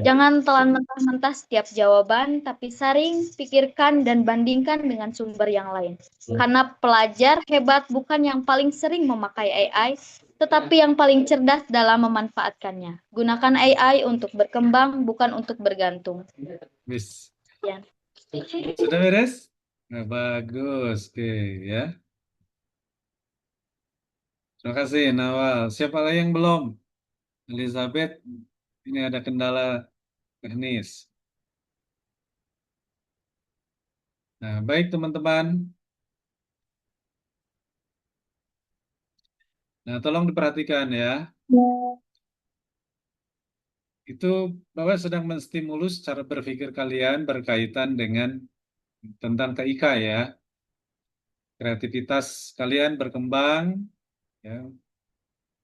Jangan telan mentah-mentah setiap jawaban, tapi saring, pikirkan, dan bandingkan dengan sumber yang lain. Karena pelajar hebat bukan yang paling sering memakai AI, tetapi yang paling cerdas dalam memanfaatkannya. Gunakan AI untuk berkembang, bukan untuk bergantung. Wes. Ya. Sudah beres? Nah, bagus. Oke, ya. Terima kasih, Nawal. Siapa lagi yang belum? Elizabeth, ini ada kendala teknis. Nah, baik teman-teman. Nah, tolong diperhatikan ya. Itu Bapak sedang menstimulus cara berpikir kalian berkaitan dengan tentang TIK ya. Kreativitas kalian berkembang, ya.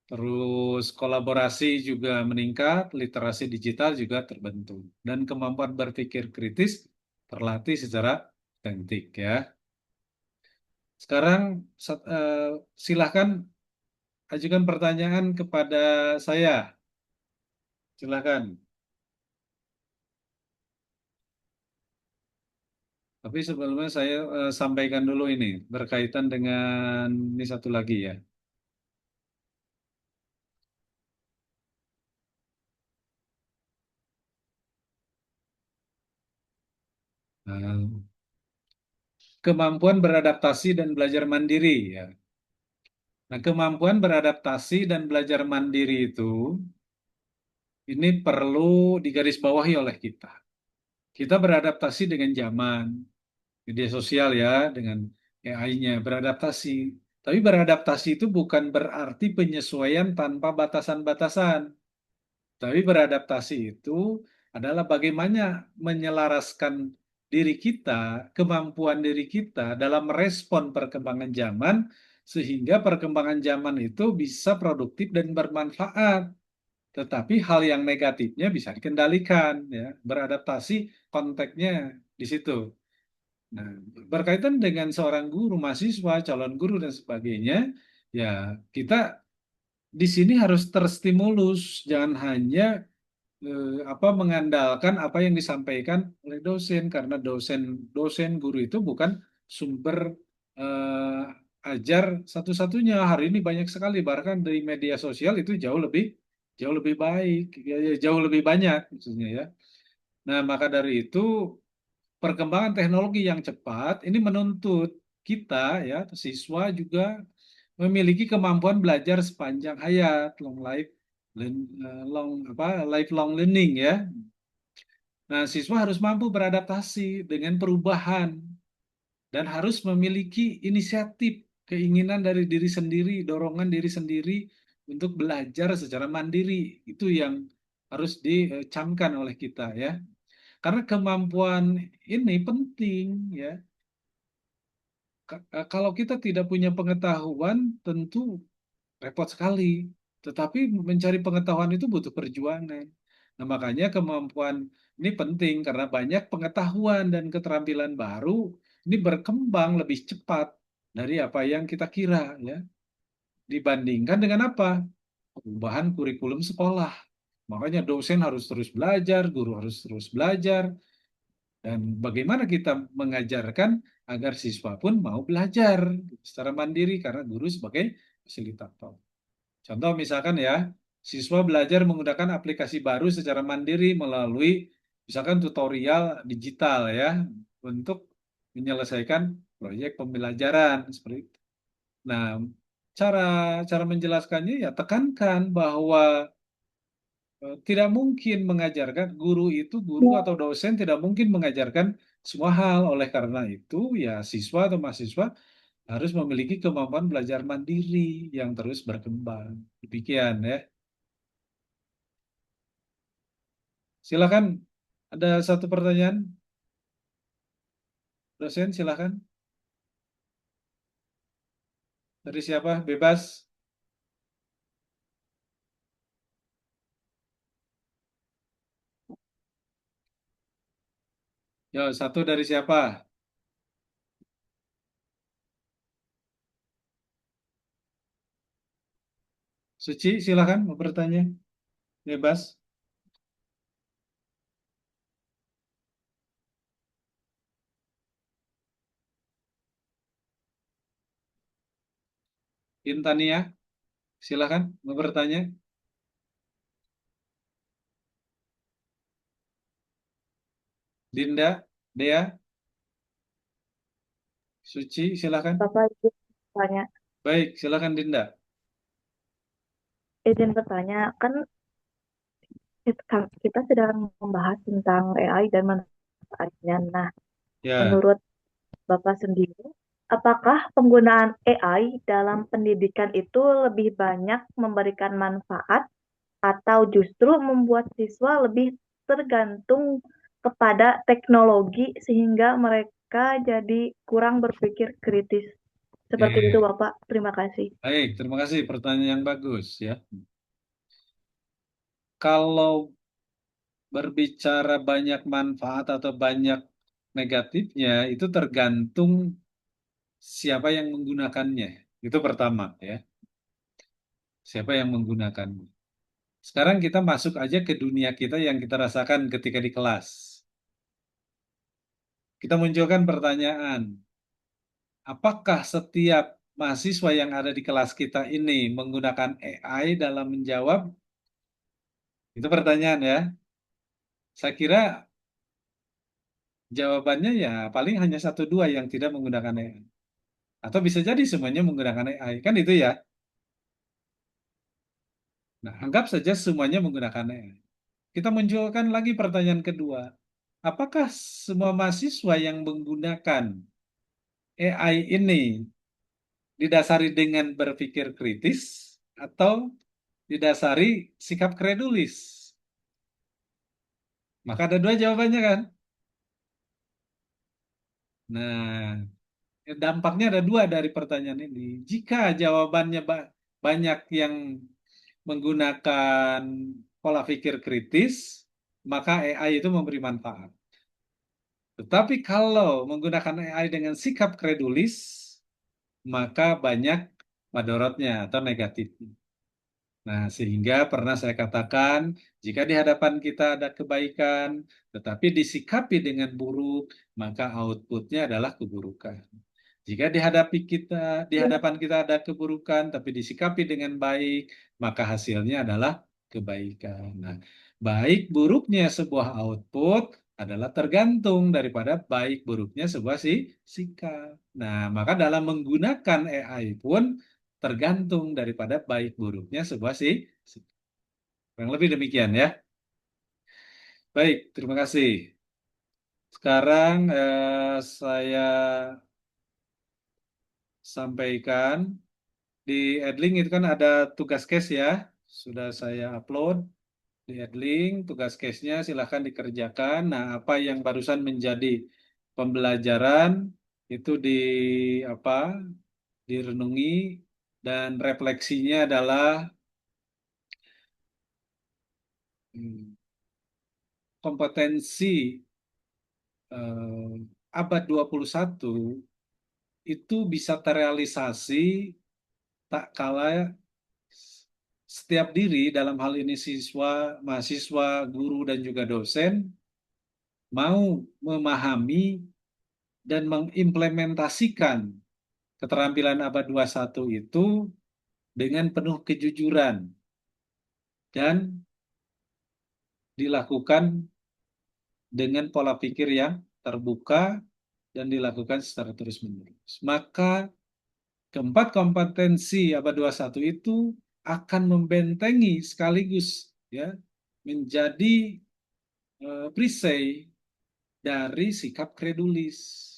Terus kolaborasi juga meningkat, literasi digital juga terbentuk, dan kemampuan berpikir kritis terlatih secara otentik ya. Sekarang silahkan ajukan pertanyaan kepada saya. Silahkan. Tapi sebelumnya saya sampaikan dulu ini berkaitan dengan ini satu lagi ya. Nah, kemampuan beradaptasi dan belajar mandiri ya. Nah, kemampuan beradaptasi dan belajar mandiri itu ini perlu digarisbawahi oleh kita. Kita beradaptasi dengan zaman, media sosial ya, dengan AI-nya beradaptasi. Tapi beradaptasi itu bukan berarti penyesuaian tanpa batasan-batasan. Tapi beradaptasi itu adalah bagaimana menyelaraskan diri kita, kemampuan diri kita dalam merespon perkembangan zaman, sehingga perkembangan zaman itu bisa produktif dan bermanfaat. Tetapi hal yang negatifnya bisa dikendalikan, ya. Beradaptasi konteksnya di situ. Nah, berkaitan dengan seorang guru, mahasiswa, calon guru dan sebagainya, ya kita di sini harus terstimulus, jangan hanya mengandalkan apa yang disampaikan oleh dosen, karena dosen guru itu bukan sumber eh, ajar satu-satunya. Hari ini banyak sekali, bahkan dari media sosial itu jauh lebih baik, jauh lebih banyak maksudnya ya. Nah, maka dari itu perkembangan teknologi yang cepat ini menuntut kita ya, siswa juga memiliki kemampuan belajar sepanjang hayat, lifelong learning ya. Nah, siswa harus mampu beradaptasi dengan perubahan dan harus memiliki inisiatif, keinginan dari diri sendiri, dorongan diri sendiri untuk belajar secara mandiri. Itu yang harus dicamkan oleh kita ya. Karena kemampuan ini penting ya. Kalau kita tidak punya pengetahuan, tentu repot sekali. Tetapi mencari pengetahuan itu butuh perjuangan. Nah, makanya kemampuan ini penting karena banyak pengetahuan dan keterampilan baru ini berkembang lebih cepat dari apa yang kita kira ya. Dibandingkan dengan apa? Perubahan kurikulum sekolah. Makanya dosen harus terus belajar, guru harus terus belajar, dan bagaimana kita mengajarkan agar siswa pun mau belajar secara mandiri karena guru sebagai fasilitator. Contoh misalkan ya, siswa belajar menggunakan aplikasi baru secara mandiri melalui misalkan tutorial digital ya untuk menyelesaikan proyek pembelajaran seperti itu. Nah, cara cara menjelaskannya ya tekankan bahwa tidak mungkin mengajarkan guru atau dosen tidak mungkin mengajarkan semua hal. Oleh karena itu ya siswa atau mahasiswa harus memiliki kemampuan belajar mandiri yang terus berkembang. Demikian ya. Silakan, ada satu pertanyaan, dosen silakan. Dari siapa? Bebas. Yo, satu dari siapa? Suci, silakan mau bertanya. Bebas. Intania, silakan mau bertanya. Dinda, Dea, Suci, silakan. Bapak izin bertanya, Baik, silakan Dinda. kan kita sedang membahas tentang AI dan manfaatnya. Nah, Ya, menurut Bapak sendiri, apakah penggunaan AI dalam pendidikan itu lebih banyak memberikan manfaat atau justru membuat siswa lebih tergantung kepada teknologi sehingga mereka jadi kurang berpikir kritis? Seperti itu, oke. Bapak. Terima kasih. Baik, terima kasih pertanyaan yang bagus ya. Kalau berbicara banyak manfaat atau banyak negatifnya, itu tergantung siapa yang menggunakannya. Itu pertama ya. Siapa yang menggunakannya. Sekarang kita masuk aja ke dunia kita yang kita rasakan ketika di kelas. Kita munculkan pertanyaan, apakah setiap mahasiswa yang ada di kelas kita ini menggunakan AI dalam menjawab? Itu pertanyaan ya. Saya kira jawabannya ya paling hanya satu dua yang tidak menggunakan AI. Atau bisa jadi semuanya menggunakan AI. Kan itu ya. Nah, anggap saja semuanya menggunakan AI. Kita munculkan lagi pertanyaan kedua. Apakah semua mahasiswa yang menggunakan AI ini didasari dengan berpikir kritis atau didasari sikap kredulis? Maka ada dua jawabannya kan? Nah, dampaknya ada dua dari pertanyaan ini. Jika jawabannya banyak yang menggunakan pola pikir kritis, maka AI itu memberi manfaat. Tetapi kalau menggunakan AI dengan sikap kredulis, maka banyak madorotnya atau negatifnya. Nah, sehingga pernah saya katakan, jika di hadapan kita ada kebaikan, tetapi disikapi dengan buruk, maka outputnya adalah keburukan. Jika di hadapan kita ada keburukan, tapi disikapi dengan baik, maka hasilnya adalah kebaikan. Nah, baik buruknya sebuah output adalah tergantung daripada baik buruknya sebuah sikap. Nah, maka dalam menggunakan AI pun tergantung daripada baik buruknya sebuah sikap. Kurang lebih demikian ya. Baik, terima kasih. Sekarang saya sampaikan di Edlink itu kan ada tugas case ya. Sudah saya upload di Edlink, tugas case-nya silahkan dikerjakan. Nah, apa yang barusan menjadi pembelajaran itu apa direnungi dan refleksinya adalah kompetensi abad 21 itu bisa terrealisasi tak kala setiap diri dalam hal ini siswa, mahasiswa, guru, dan juga dosen mau memahami dan mengimplementasikan keterampilan abad 21 itu dengan penuh kejujuran dan dilakukan dengan pola pikir yang terbuka dan dilakukan secara terus-menerus. Maka keempat kompetensi abad 21 itu akan membentengi sekaligus ya menjadi perisai dari sikap kredulis.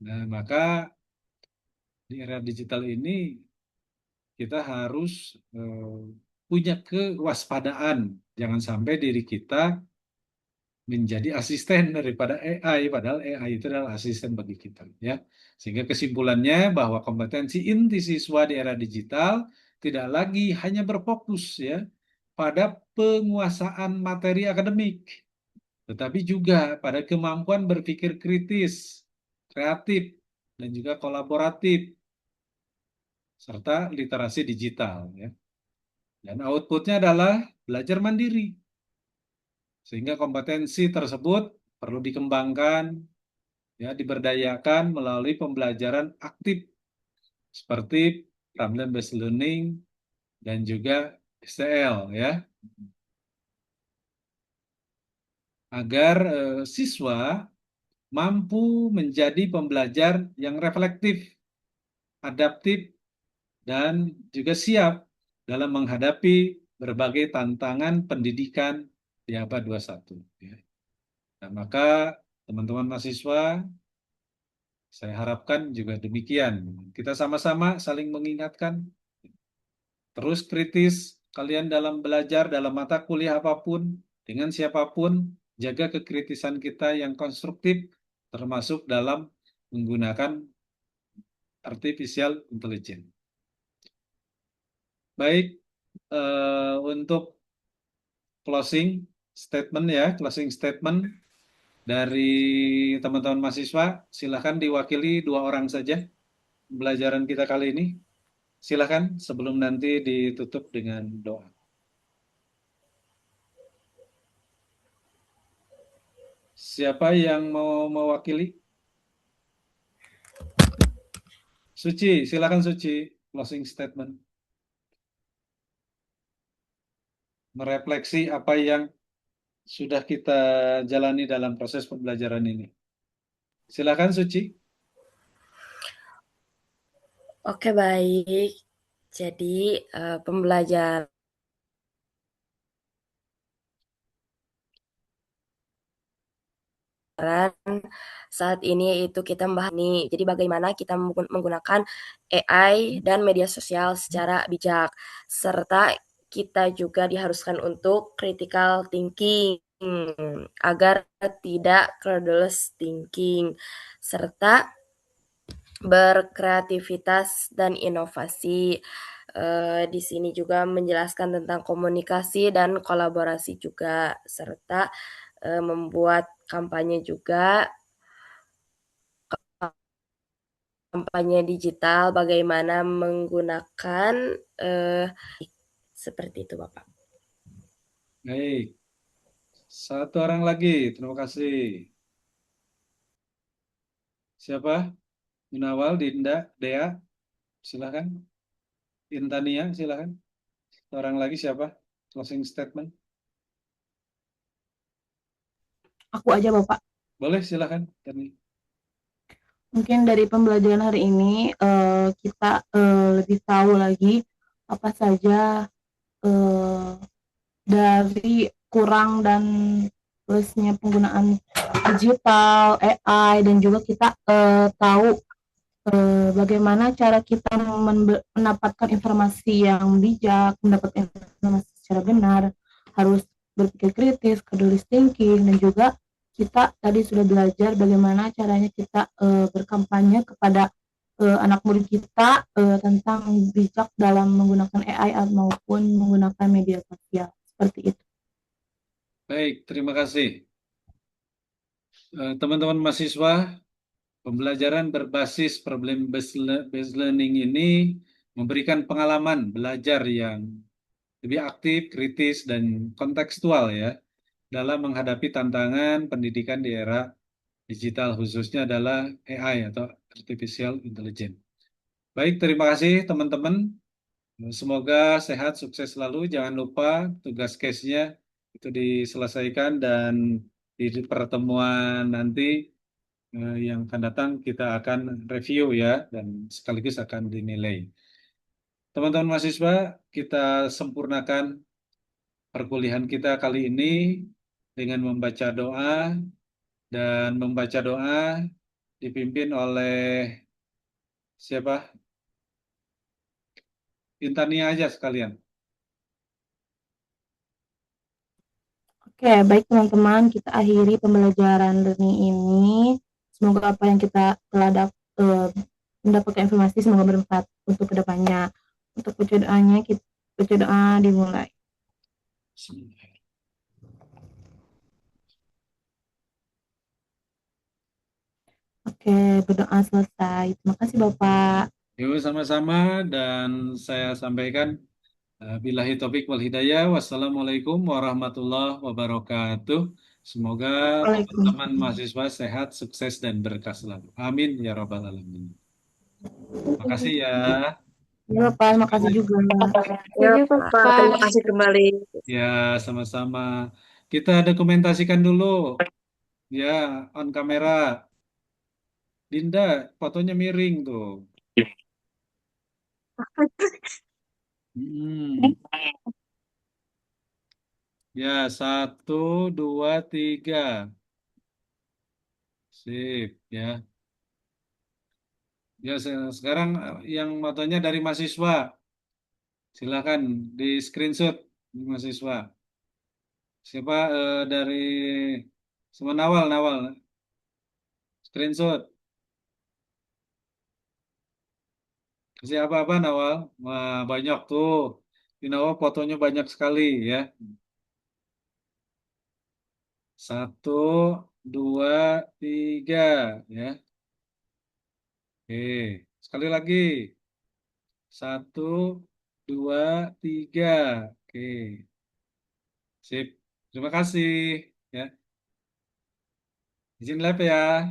Nah, maka di era digital ini kita harus punya kewaspadaan. Jangan sampai diri kita menjadi asisten daripada AI, padahal AI itu adalah asisten bagi kita. Ya. Sehingga kesimpulannya bahwa kompetensi inti siswa di era digital tidak lagi hanya berfokus ya pada penguasaan materi akademik, tetapi juga pada kemampuan berpikir kritis, kreatif, dan juga kolaboratif, serta literasi digital. Ya. Dan outputnya adalah belajar mandiri. Sehingga kompetensi tersebut perlu dikembangkan, ya, diberdayakan melalui pembelajaran aktif seperti problem based learning dan juga STL, ya, agar siswa mampu menjadi pembelajar yang reflektif, adaptif, dan juga siap dalam menghadapi berbagai tantangan pendidikan di abad 21. Ya. Nah, maka teman-teman mahasiswa, saya harapkan juga demikian. Kita sama-sama saling mengingatkan, terus kritis kalian dalam belajar, dalam mata kuliah apapun, dengan siapapun, jaga kekritisan kita yang konstruktif, termasuk dalam menggunakan artificial intelligence. Baik, untuk closing statement dari teman-teman mahasiswa, silakan diwakili 2 orang saja pembelajaran kita kali ini. Silakan sebelum nanti ditutup dengan doa. Siapa yang mau mewakili? Suci, silakan Suci, closing statement. Merefleksi apa yang sudah kita jalani dalam proses pembelajaran ini. Silakan Suci. Oke, baik. Jadi, pembelajaran saat ini itu kita membahas nih. Jadi bagaimana kita menggunakan AI dan media sosial secara bijak, serta kita juga diharuskan untuk critical thinking agar tidak careless thinking, serta berkreativitas dan inovasi. Di sini juga menjelaskan tentang komunikasi dan kolaborasi juga, serta membuat kampanye juga, kampanye digital, bagaimana menggunakan seperti itu, Bapak. Baik. 1 orang lagi, terima kasih. Siapa? Munawal, Dinda, Dea, silakan. Intania, silakan. Orang lagi siapa? Closing statement. Aku aja Bapak. Boleh, silakan. Tani. Mungkin dari pembelajaran hari ini kita lebih tahu lagi apa saja dari kurang dan plusnya penggunaan digital, AI, dan juga kita tahu bagaimana cara kita mendapatkan informasi yang bijak, mendapatkan informasi secara benar, harus berpikir kritis, critical thinking, dan juga kita tadi sudah belajar bagaimana caranya kita berkampanye kepada anak murid kita tentang bijak dalam menggunakan AI maupun menggunakan media sosial. Seperti itu. Baik, terima kasih. Teman-teman mahasiswa, pembelajaran berbasis problem-based learning ini memberikan pengalaman belajar yang lebih aktif, kritis, dan kontekstual ya dalam menghadapi tantangan pendidikan di era digital, khususnya adalah AI atau Artificial Intelligence. Baik, terima kasih teman-teman. Semoga sehat, sukses selalu. Jangan lupa tugas case-nya itu diselesaikan dan di pertemuan nanti yang akan datang kita akan review ya dan sekaligus akan dinilai. Teman-teman mahasiswa, kita sempurnakan perkuliahan kita kali ini dengan membaca doa dan membaca doa dipimpin oleh siapa? Intania aja sekalian. Oke, baik teman-teman, kita akhiri pembelajaran learning ini. Semoga apa yang kita telah mendapatkan informasi semoga bermanfaat untuk kedepannya. Untuk baca doanya, kita baca doa dimulai. Oke, berdoa selesai. Terima kasih Bapak. Yuk sama-sama dan saya sampaikan billahi taufik wal hidayah. Wassalamualaikum warahmatullahi wabarakatuh. Semoga teman-teman Waalaikumsalam. mahasiswa sehat, sukses dan berkah selalu. Amin ya rabbal alamin. Makasih ya. Ya Bapak, terima kasih juga. Ya, Setuju, Pak. Pak. Terima kasih kembali. Ya, sama-sama. Kita dokumentasikan dulu. Ya, on kamera. Dinda, fotonya miring tuh. Hmm. Ya, 1, 2, 3. Sip, ya. Ya, sekarang yang fotonya dari mahasiswa. Silakan di screenshot mahasiswa. Siapa dari semua Nawal, Nawal. Screenshot. Siapa apa Nawal? Wah, banyak tuh. Di Nawal fotonya banyak sekali ya. 1, 2, 3 ya. Oke, sekali lagi. 1, 2, 3. Oke, sip. Terima kasih ya. Izin live ya.